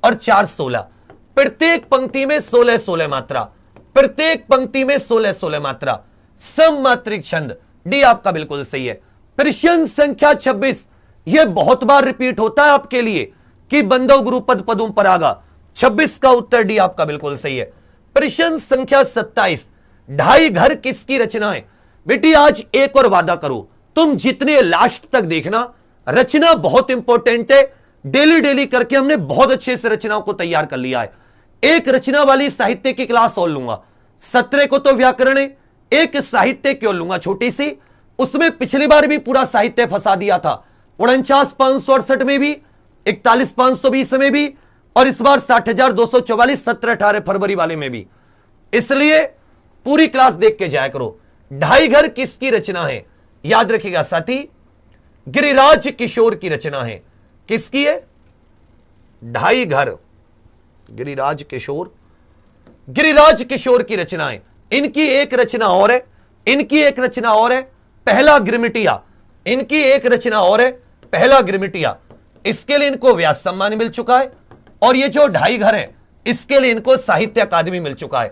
और 4 16। प्रत्येक पंक्ति में 16 16 मात्रा, प्रत्येक पंक्ति में 16 16 मात्रा, सममात्रिक छंद। डी आपका बिल्कुल सही है। प्रश्न संख्या 26, यह बहुत बार रिपीट होता है आपके लिए कि बंदो गुरुपद पदुम परागा। 26 का उत्तर डी आपका बिल्कुल सही है। प्रश्न संख्या 27, ढाई घर किसकी रचना है? बेटी आज एक और वादा करो, तुम जितने लास्ट तक देखना, रचना बहुत इंपॉर्टेंट है। डेली डेली करके हमने बहुत अच्छे से रचनाओं को तैयार कर लिया है। एक रचना वाली साहित्य की क्लास और लूंगा, 17 को तो व्याकरण है, एक साहित्य की और लूंगा छोटी सी। उसमें पिछली बार भी पूरा साहित्य फंसा दिया था, 49,568 में भी, 41,520 में भी, और इस बार 60,244 17-18 फरवरी वाले में भी। इसलिए पूरी क्लास देख के जाया करो। ढाई घर किसकी रचना है? याद रखिएगा साथी, गिरिराज किशोर की रचना है। किसकी है? ढाई घर, गिरिराज किशोर, गिरिराज किशोर की रचना है। इनकी एक रचना और है, इनकी एक रचना और है, पहला गिरमिटिया। इनकी एक रचना और है, पहला गिरमिटिया। इसके लिए इनको व्यास सम्मान मिल चुका है, और ये जो ढाई घर है इसके लिए इनको साहित्य अकादमी मिल चुका है।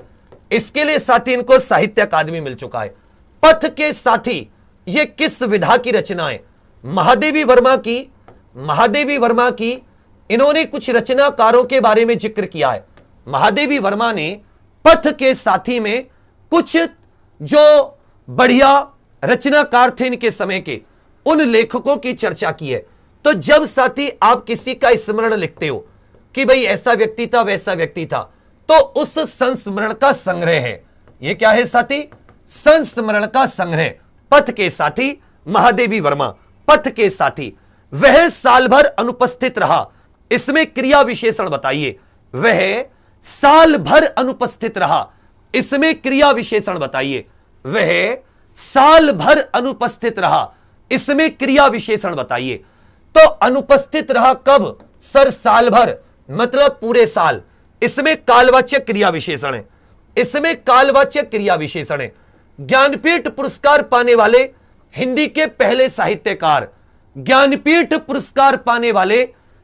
इसके लिए साथी इनको साहित्य अकादमी मिल चुका है। पथ के साथी, ये किस विधा की रचना है? महादेवी वर्मा की, महादेवी वर्मा की। इन्होंने कुछ रचनाकारों के बारे में जिक्र किया है। महादेवी वर्मा ने पथ के साथी में कुछ जो बढ़िया रचनाकार थे इनके समय के, उन लेखकों की चर्चा की है। तो जब साथी आप किसी का स्मरण लिखते हो कि भाई ऐसा व्यक्ति था वैसा व्यक्ति था, तो उस संस्मरण का संग्रह है। यह क्या है साथी? संस्मरण का संग्रह। पथ के साथी महादेवी वर्मा, पथ के साथी। वह साल भर अनुपस्थित रहा, इसमें क्रिया विशेषण बताइए। वह साल भर अनुपस्थित रहा, इसमें क्रिया विशेषण बताइए। वह साल भर अनुपस्थित रहा, इसमें क्रिया विशेषण बताइए। तो अनुपस्थित रहा कब? सर साल भर, मतलब पूरे साल। इसमें कालवाचक क्रिया विशेषण है, इसमें कालवाचक क्रिया विशेषण है। ज्ञानपीठ पुरस्कार पाने वाले हिंदी के पहले साहित्यकार, ज्ञानपीठ पुरस्कार पाने वाले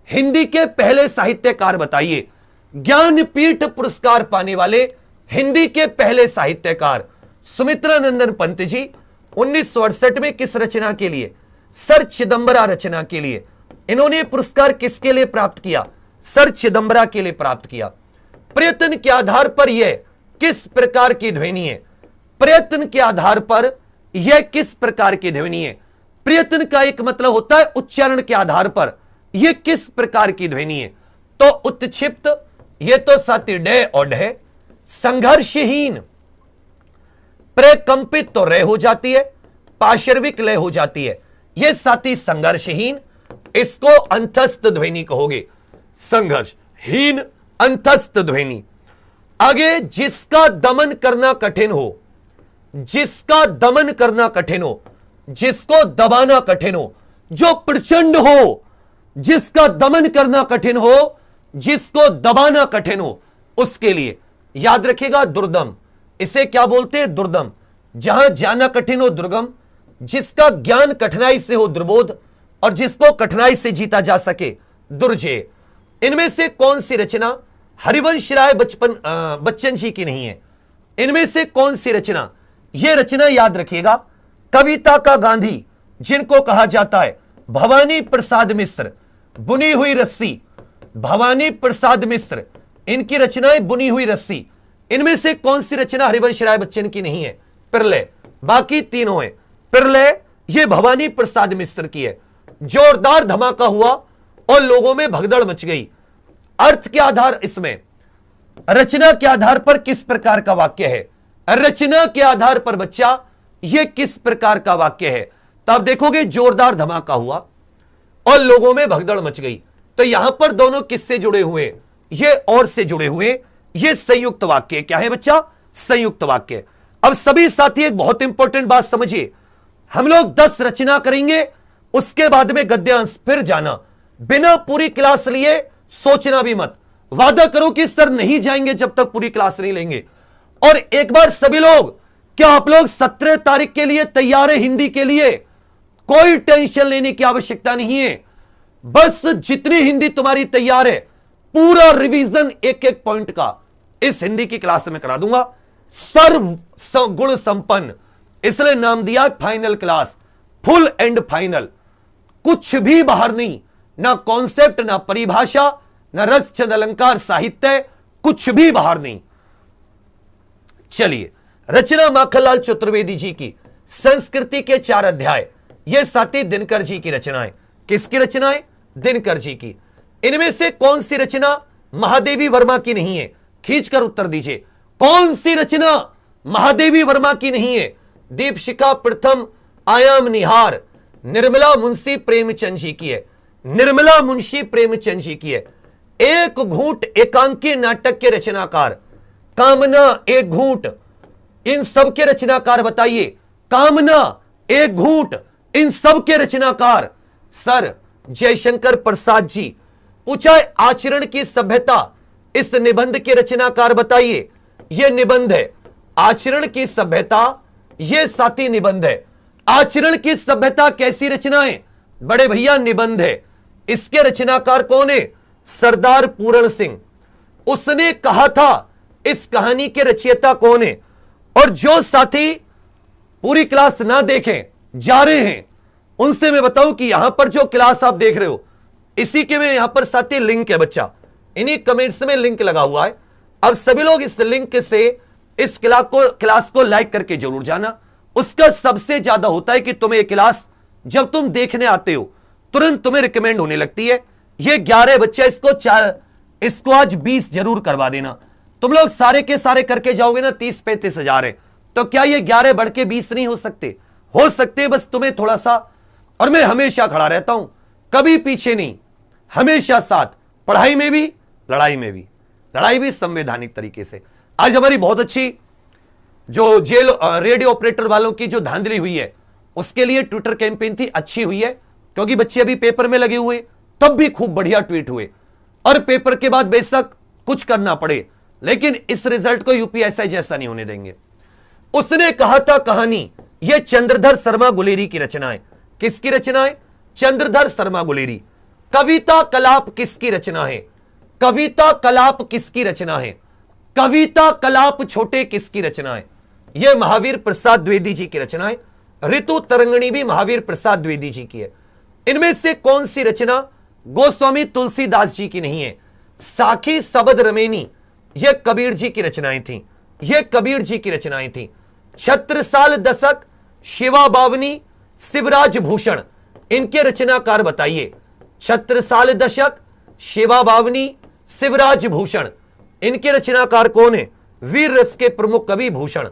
हिंदी के पहले साहित्यकार बताइए। ज्ञानपीठ पुरस्कार पाने वाले हिंदी के पहले साहित्यकार सुमित्रा नंदन पंत जी 1968 में किस रचना के लिए? सर चिदंबरा रचना के लिए। इन्होंने पुरस्कार किसके लिए प्राप्त किया? सर चिदंबरा के लिए प्राप्त किया। प्रयत्न के आधार पर यह किस प्रकार की ध्वनि है? प्रयत्न के आधार पर यह किस प्रकार की ध्वनि है? प्रयत्न का एक मतलब होता है उच्चारण के आधार पर यह किस प्रकार की ध्वनि है। तो उत्क्षिप्त, यह तो साथी डे और ढे। संघर्षहीन, प्रकंपित तो रे हो जाती है, पार्श्विक लय हो जाती है। यह साथी संघर्षहीन, इसको अंतस्थ ध्वनि कहोगे। संघर्षहीन अंतस्थ ध्वनि। आगे, जिसका दमन करना कठिन हो, जिसका दमन करना कठिन हो, जिसको दबाना कठिन हो, जो प्रचंड हो, जिसका दमन करना कठिन हो, जिसको दबाना कठिन हो, उसके लिए याद रखिएगा दुर्दम। इसे क्या बोलते हैं? दुर्दम। जहां जाना कठिन हो दुर्गम, जिसका ज्ञान कठिनाई से हो दुर्बोध, और जिसको कठिनाई से जीता जा सके दुर्जय। इनमें से कौन सी रचना हरिवंश राय बच्चन जी की नहीं है? इनमें से कौन सी रचना? यह रचना याद रखिएगा, कविता का गांधी जिनको कहा जाता है भवानी प्रसाद मिश्र, बुनी हुई रस्सी। भवानी प्रसाद मिश्र, इनकी रचनाएं बुनी हुई रस्सी। इनमें से कौन सी रचना हरिवंश राय बच्चन की नहीं है? प्रलय। बाकी तीनों है। प्रलय ये भवानी प्रसाद मिश्र की है। जोरदार धमाका हुआ और लोगों में भगदड़ मच गई। अर्थ के आधार, इसमें रचना के आधार पर किस प्रकार का वाक्य है? रचना के आधार पर बच्चा यह किस प्रकार का वाक्य है? तो आप देखोगे जोरदार धमाका हुआ और लोगों में भगदड़ मच गई। तो यहां पर दोनों किससे जुड़े हुए? ये और से जुड़े हुए, यह संयुक्त वाक्य क्या है बच्चा? संयुक्त वाक्य। अब सभी साथी एक बहुत इंपॉर्टेंट बात समझिए, हम लोग 10 रचना करेंगे, उसके बाद में गद्यांश, फिर जाना। बिना पूरी क्लास लिए सोचना भी मत, वादा करो कि सर नहीं जाएंगे जब तक पूरी क्लास नहीं लेंगे। और एक बार सभी लोग, क्या आप लोग 17 तारीख के लिए तैयार है? हिंदी के लिए कोई टेंशन लेने की आवश्यकता नहीं है, बस जितनी हिंदी तुम्हारी तैयार है पूरा रिवीजन एक एक पॉइंट का इस हिंदी की क्लास में करा दूंगा, सर्व गुण संपन्न, इसलिए नाम दिया final class, full and final. कुछ भी बाहर नहीं, ना कॉन्सेप्ट, ना परिभाषा, ना रस छंद अलंकार साहित्य, कुछ भी बाहर नहीं। चलिए, रचना माखनलाल चतुर्वेदी जी की संस्कृति के 4 अध्याय, यह साथी दिनकर जी की रचनाएं। किसकी रचनाएं? दिनकर जी की। इनमें से कौन सी रचना महादेवी वर्मा की नहीं है? खींचकर उत्तर दीजिए, कौन सी रचना महादेवी वर्मा की नहीं है? दीपशिखा प्रथम आयाम निहार निर्मला मुंशी प्रेमचंद जी की है, निर्मला मुंशी प्रेमचंद जी की है। एक घूंट एकांकी नाटक के रचनाकार, कामना, एक घूंट, इन सब के रचनाकार बताइए। कामना, एक घूंट, इन सब के रचनाकार सर जयशंकर प्रसाद जी। पूछा आचरण की सभ्यता, इस निबंध के रचनाकार बताइए। यह निबंध है आचरण की सभ्यता, यह साथी निबंध है। आचरण की सभ्यता कैसी रचना है? बड़े भैया निबंध है। इसके रचनाकार कौन है? सरदार पूरण सिंह। उसने कहा था, इस कहानी के रचयिता कौन है? और जो साथी पूरी क्लास ना देखें, जा रहे हैं, उनसे मैं बताऊं कि यहां पर जो क्लास आप देख रहे हो, इसी के में यहां पर साथी लिंक है बच्चा, इन्हीं कमेंट्स में लिंक लगा हुआ है। अब सभी लोग इस लिंक से इस क्लास को लाइक करके जरूर जाना। उसका सबसे ज्यादा होता है कि तुम्हें ये क्लास जब तुम देखने आते हो तुरंत तुम्हें रिकमेंड होने लगती है। ये 11 बच्चा, इसको आज 20 जरूर करवा देना। तुम लोग सारे के सारे करके जाओगे ना, 30-35 हजार है, तो क्या ये 11 बढ़ के 20 नहीं हो सकते? हो सकते, बस तुम्हें थोड़ा सा। और मैं हमेशा खड़ा रहता हूं, कभी पीछे नहीं, हमेशा साथ, पढ़ाई में भी, लड़ाई में भी, लड़ाई भी संवैधानिक तरीके से। आज हमारी बहुत अच्छी जो जेल रेडियो ऑपरेटर वालों की जो धांधली हुई है, उसके लिए ट्विटर कैंपेन थी, अच्छी हुई है, क्योंकि बच्चे अभी पेपर में लगे हुए, तब भी खूब बढ़िया ट्वीट हुए। और पेपर के बाद बेशक कुछ करना पड़े, लेकिन इस रिजल्ट को यूपीएससी जैसा नहीं होने देंगे। उसने कहा था कहानी, यह चंद्रधर शर्मा गुलेरी की रचना है। किसकी रचना है? चंद्रधर शर्मा गुलेरी। कविता कलाप किसकी रचना है? कविता कलाप किसकी रचना है? कविता कलाप छोटे किसकी रचना है? यह महावीर प्रसाद द्विवेदी जी की रचना है। ऋतु तरंगणी भी महावीर प्रसाद द्विवेदी जी की है। इनमें से कौन सी रचना गोस्वामी तुलसीदास जी की नहीं है? साखी सबद रमेनी, यह कबीर जी की रचनाएं थी, यह कबीर जी की रचनाएं थी। छत्रसाल दशक, शिवा बावनी, शिवराज भूषण, इनके रचनाकार बताइए। छत्रसाल दशक, शिवा बावनी, शिवराज भूषण, इनके रचनाकार कौन है? वीर रस के प्रमुख कवि भूषण।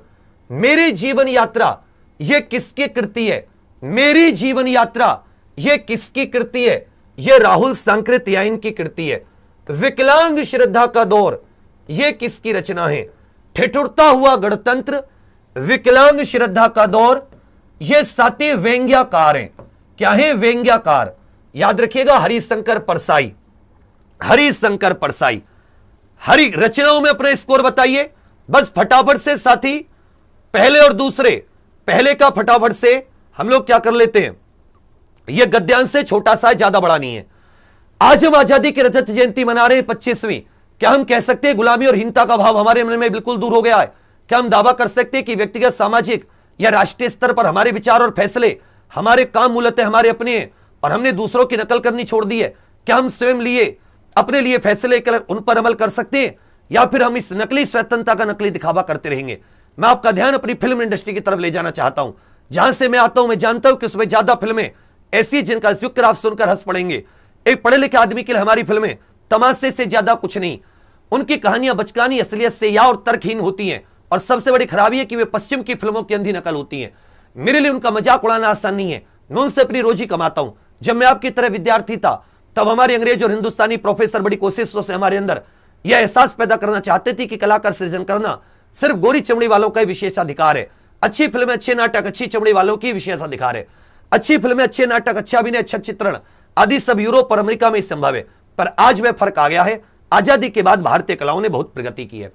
मेरी जीवन यात्रा, यह किसकी कृति है? मेरी जीवन यात्रा, यह किसकी कृति है? यह राहुल सांकृत्यायन की कृति है। विकलांग श्रद्धा का दौर, यह किसकी रचना है? ठिठुरता हुआ गणतंत्र, विकलांग श्रद्धा का दौर, यह साथी व्यंग्याकार हैं। क्या है? व्यंग्याकार। याद रखिएगा, हरिशंकर परसाई, हरिशंकर परसाई। हरि रचनाओं में अपना स्कोर बताइए बस फटाफट से साथी। पहले और दूसरे, पहले का फटाफट से हम लोग क्या कर लेते हैं, यह गद्यांश से छोटा सा, ज्यादा बड़ा नहीं है। आज हम आजादी की रजत जयंती मना रहे हैं 25वीं। क्या हम कह सकते हैं गुलामी और हीनता का भाव हमारे मन में बिल्कुल दूर हो गया है? क्या हम दावा कर सकते हैं कि व्यक्तिगत, सामाजिक या राष्ट्रीय स्तर पर हमारे विचार और फैसले, हमारे काम मूलतः हमारे अपने हैं और हमने दूसरों की नकल करनी छोड़ दी है? क्या हम स्वयं लिए अपने लिए फैसले कर उन पर अमल कर सकते हैं, या फिर हम इस नकली स्वतंत्रता का नकली दिखावा करते रहेंगे? मैं आपका ध्यान अपनी फिल्म इंडस्ट्री की तरफ ले जाना चाहता हूं। जहां से मैं आता हूं, मैं जानता हूं कि उसमें ज्यादा फिल्में ऐसी जिनका जिक्र आप सुनकर हंस पड़ेंगे। एक पढ़े लिखे आदमी के लिए हमारी फिल्में तमाशे से ज्यादा कुछ नहीं। उनकी कहानियां बचकानी, असलियत से या और तर्कहीन होती हैं, और सबसे बड़ी खराबी है कि वे पश्चिम की फिल्मों की अंधी नकल होती हैं। मेरे लिए उनका मजाक उड़ाना आसान नहीं है। मैं उनसे अपनी रोजी कमाता हूं। जब मैं आपकी तरह विद्यार्थी था, तब हमारे अंग्रेज और हिंदुस्तानी प्रोफेसर बड़ी कोशिशों से हमारे अंदर यह एहसास पैदा करना चाहते थे कि कला का सृजन करना सिर्फ गोरी चमड़ी वालों का विशेषाधिकार है। अच्छी फिल्में, अच्छे नाटक, अच्छी चमड़ी वालों की विशेषाधिकार है। अच्छी फिल्में, अच्छे नाटक, अच्छा अभिनय, अच्छा चित्रण आदि सब यूरोप और अमेरिका में संभव है। पर आज वह फर्क आ गया है। आजादी के बाद भारतीय कलाओं ने बहुत प्रगति की है।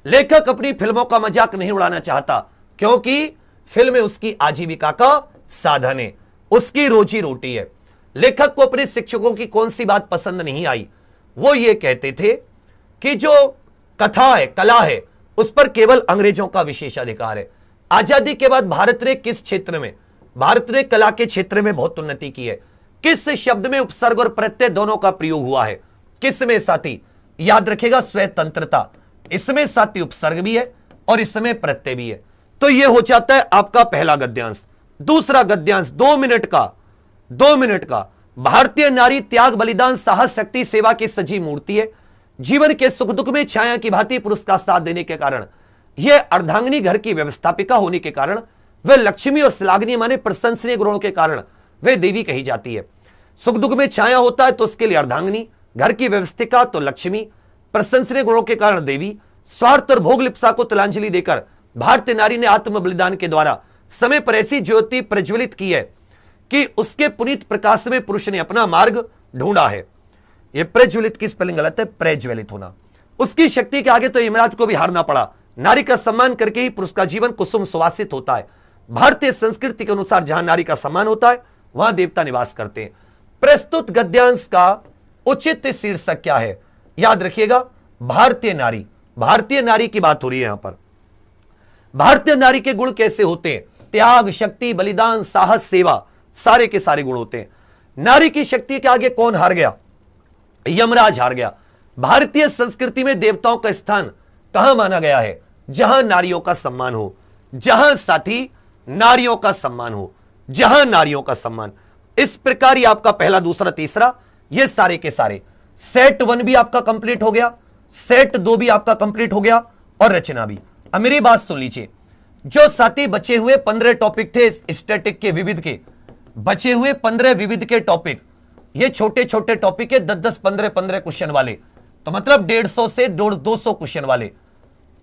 लेखक अपनी फिल्मों का मजाक नहीं उड़ाना चाहता, क्योंकि फिल्में उसकी आजीविका का साधन है, उसकी रोजी रोटी है। लेखक को अपने शिक्षकों की कौन सी बात पसंद नहीं आई? वो ये कहते थे कि जो कथा है, कला है, उस पर केवल अंग्रेजों का विशेषाधिकार है। आजादी के बाद भारत ने किस क्षेत्र में, भारत ने कला के क्षेत्र में बहुत उन्नति की है। किस शब्द में उपसर्ग और प्रत्यय दोनों का प्रयोग हुआ है? किस में साथी? याद रखेगा, स्वतंत्रता। इसमें साथी उपसर्ग भी है और इसमें प्रत्यय भी है। तो यह हो जाता है आपका पहला गद्यांश। दूसरा गद्यांश 2 मिनट का। भारतीय नारी त्याग, बलिदान, साहस, शक्ति, सेवा की सजी मूर्ति है। जीवन के सुख दुख में छाया की भांति पुरुष का साथ देने के कारण, यह अर्धांगिनी, घर की व्यवस्थापिका होने के कारण, वह लक्ष्मी और श्लाघनीय माने प्रशंसनीय गुणों के कारण वह देवी कही जाती है। सुख दुख में छाया होता है तो उसके लिए अर्धांगिनी, घर की व्यवस्थिका तो लक्ष्मी, प्रशंसनीय गुणों के कारण देवी। स्वार्थ और भोग लिप्सा को तिलांजलि देकर भारतीय नारी ने आत्म बलिदान के द्वारा समय पर ऐसी ज्योति प्रज्वलित की है कि उसके पुनीत प्रकाश में पुरुष ने अपना मार्ग ढूंढा है। यह प्रज्वलित की स्पेलिंग गलत है, प्रज्वलित होना। उसकी शक्ति के आगे तो यमराज को भी हारना पड़ा। नारी का सम्मान करके ही पुरुष का जीवन कुसुम सुवासित होता है। भारतीय संस्कृति के अनुसार जहां नारी का सम्मान होता है वहां देवता निवास करते हैं। प्रस्तुत गद्यांश का उचित शीर्षक क्या है? याद रखिएगा, भारतीय नारी। भारतीय नारी की बात हो रही है यहां पर। भारतीय नारी के गुण कैसे होते हैं? त्याग, शक्ति, बलिदान, साहस, सेवा, सारे के सारे गुण होते हैं। नारी की शक्ति के आगे कौन हार गया? यमराज हार गया। भारतीय संस्कृति में देवताओं का स्थान कहां माना गया है? जहां नारियों का सम्मान हो, जहां साथी नारियों का सम्मान हो, जहां नारियों का सम्मान। इस प्रकार ही आपका पहला, दूसरा, तीसरा, ये सारे के सारे सेट 1 भी आपका कंप्लीट हो गया, सेट 2 भी आपका कंप्लीट हो गया और रचना भी। अब मेरी बात सुन लीजिए, जो साथी बचे हुए 15 टॉपिक थे स्टैटिक के, विविध के, बचे हुए 15 विविध के टॉपिक, ये छोटे छोटे टॉपिक है, 10-10, 15-15 क्वेश्चन वाले। तो मतलब 150 से 200 क्वेश्चन वाले।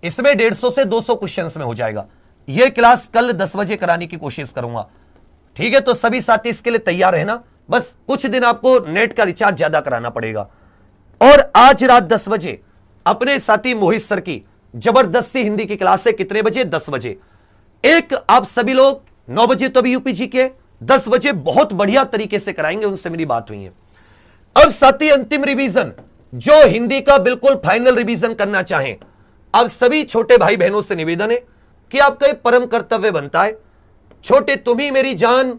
इसमें 150 से 200 क्वेश्चन में हो जाएगा। यह क्लास कल 10 बजे कराने की कोशिश करूंगा, ठीक है? तो सभी साथी इसके लिए तैयार रहना। बस कुछ दिन आपको नेट का रिचार्ज ज्यादा कराना पड़ेगा। और आज रात 10 बजे अपने साथी मोहित सर की जबरदस्त सी हिंदी की क्लास है। कितने बजे? 10 बजे। एक आप सभी लोग 9 बजे तो अभी यूपीजी के, 10 बजे बहुत बढ़िया तरीके से कराएंगे, उनसे मेरी बात हुई है। अब साथी अंतिम रिवीजन, जो हिंदी का बिल्कुल फाइनल रिवीजन करना चाहें, अब सभी छोटे भाई बहनों से निवेदन है कि आपका एक परम कर्तव्य बनता है। छोटे, तुम ही मेरी जान,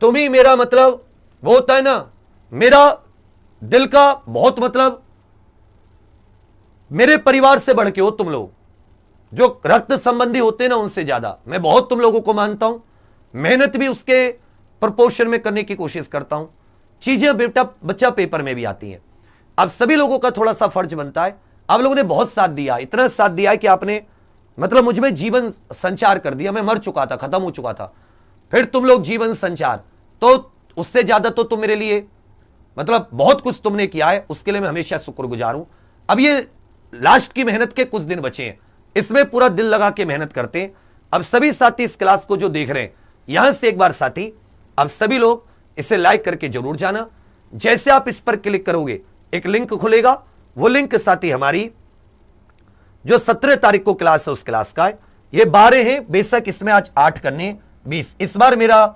तुम ही मेरा, मतलब वो होता है ना, मेरा दिल का बहुत, मतलब मेरे परिवार से बढ़ के हो तुम लोग। जो रक्त संबंधी होते हैं ना, उनसे ज्यादा मैं बहुत तुम लोगों को मानता हूं। मेहनत भी उसके प्रोपोर्शन में करने की कोशिश करता हूं। चीजें बेटा बच्चा पेपर में भी आती हैं। अब सभी लोगों का थोड़ा सा फर्ज बनता है। आप लोगों ने बहुत साथ दिया, इतना साथ दिया है कि आपने मतलब मुझ में जीवन संचार कर दिया। मैं मर चुका था, खत्म हो चुका था, फिर तुम लोग जीवन संचार, तो उससे ज्यादा तो तुम मेरे लिए मतलब बहुत कुछ तुमने किया है, उसके लिए मैं हमेशा शुक्रगुजार हूं। अब ये लास्ट की मेहनत के कुछ दिन बचे हैं, इसमें पूरा दिल लगा के मेहनत करते हैं। अब सभी साथी इस क्लास को जो देख रहे हैं, यहां से एक बार साथी, अब सभी लोग इसे लाइक करके जरूर जाना। जैसे आप इस पर क्लिक करोगे एक लिंक खुलेगा, वो लिंक साथी हमारी जो 17 तारीख को क्लास है उस क्लास का है। ये 12 है, बेशक इसमें आज 8 करने 20। इस बार मेरा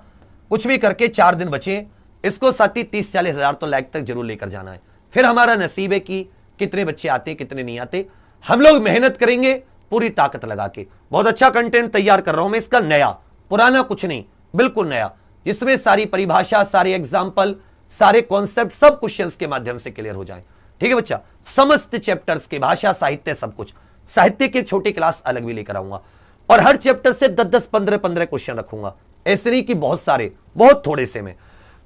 कुछ भी करके 4 दिन बचे, इसको साथी 30-40 हजार तो लाइक तक जरूर लेकर जाना है। फिर हमारा नसीब है कि कितने बच्चे आते कितने नहीं आते। हम लोग मेहनत करेंगे पूरी ताकत लगा के। बहुत अच्छा कंटेंट तैयार कर रहा हूं मैं, इसका नया, पुराना कुछ नहीं, बिल्कुल नया, जिसमें सारी परिभाषा, सारे एग्जाम्पल, सारे कॉन्सेप्ट सब क्वेश्चंस के माध्यम से क्लियर हो जाए। ठीक है बच्चा, समस्त चैप्टर्स के, भाषा, साहित्य, सब कुछ। साहित्य की एक छोटी क्लास अलग भी लेकर आऊंगा और हर चैप्टर से 10-10, 15-15 क्वेश्चन रखूंगा। ऐसे नहीं कि बहुत सारे, बहुत थोड़े से में।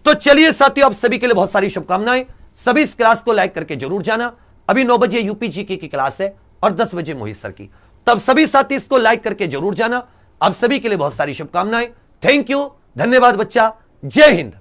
तो चलिए साथियों, आप सभी के लिए बहुत सारी शुभकामनाएं। सभी इस क्लास को लाइक करके जरूर जाना। अभी 9 बजे यूपीजीके की क्लास है और 10 बजे मोहित सर की, तब सभी साथी इसको लाइक करके जरूर जाना। आप सभी के लिए बहुत सारी शुभकामनाएं। थैंक यू, धन्यवाद बच्चा। जय हिंद।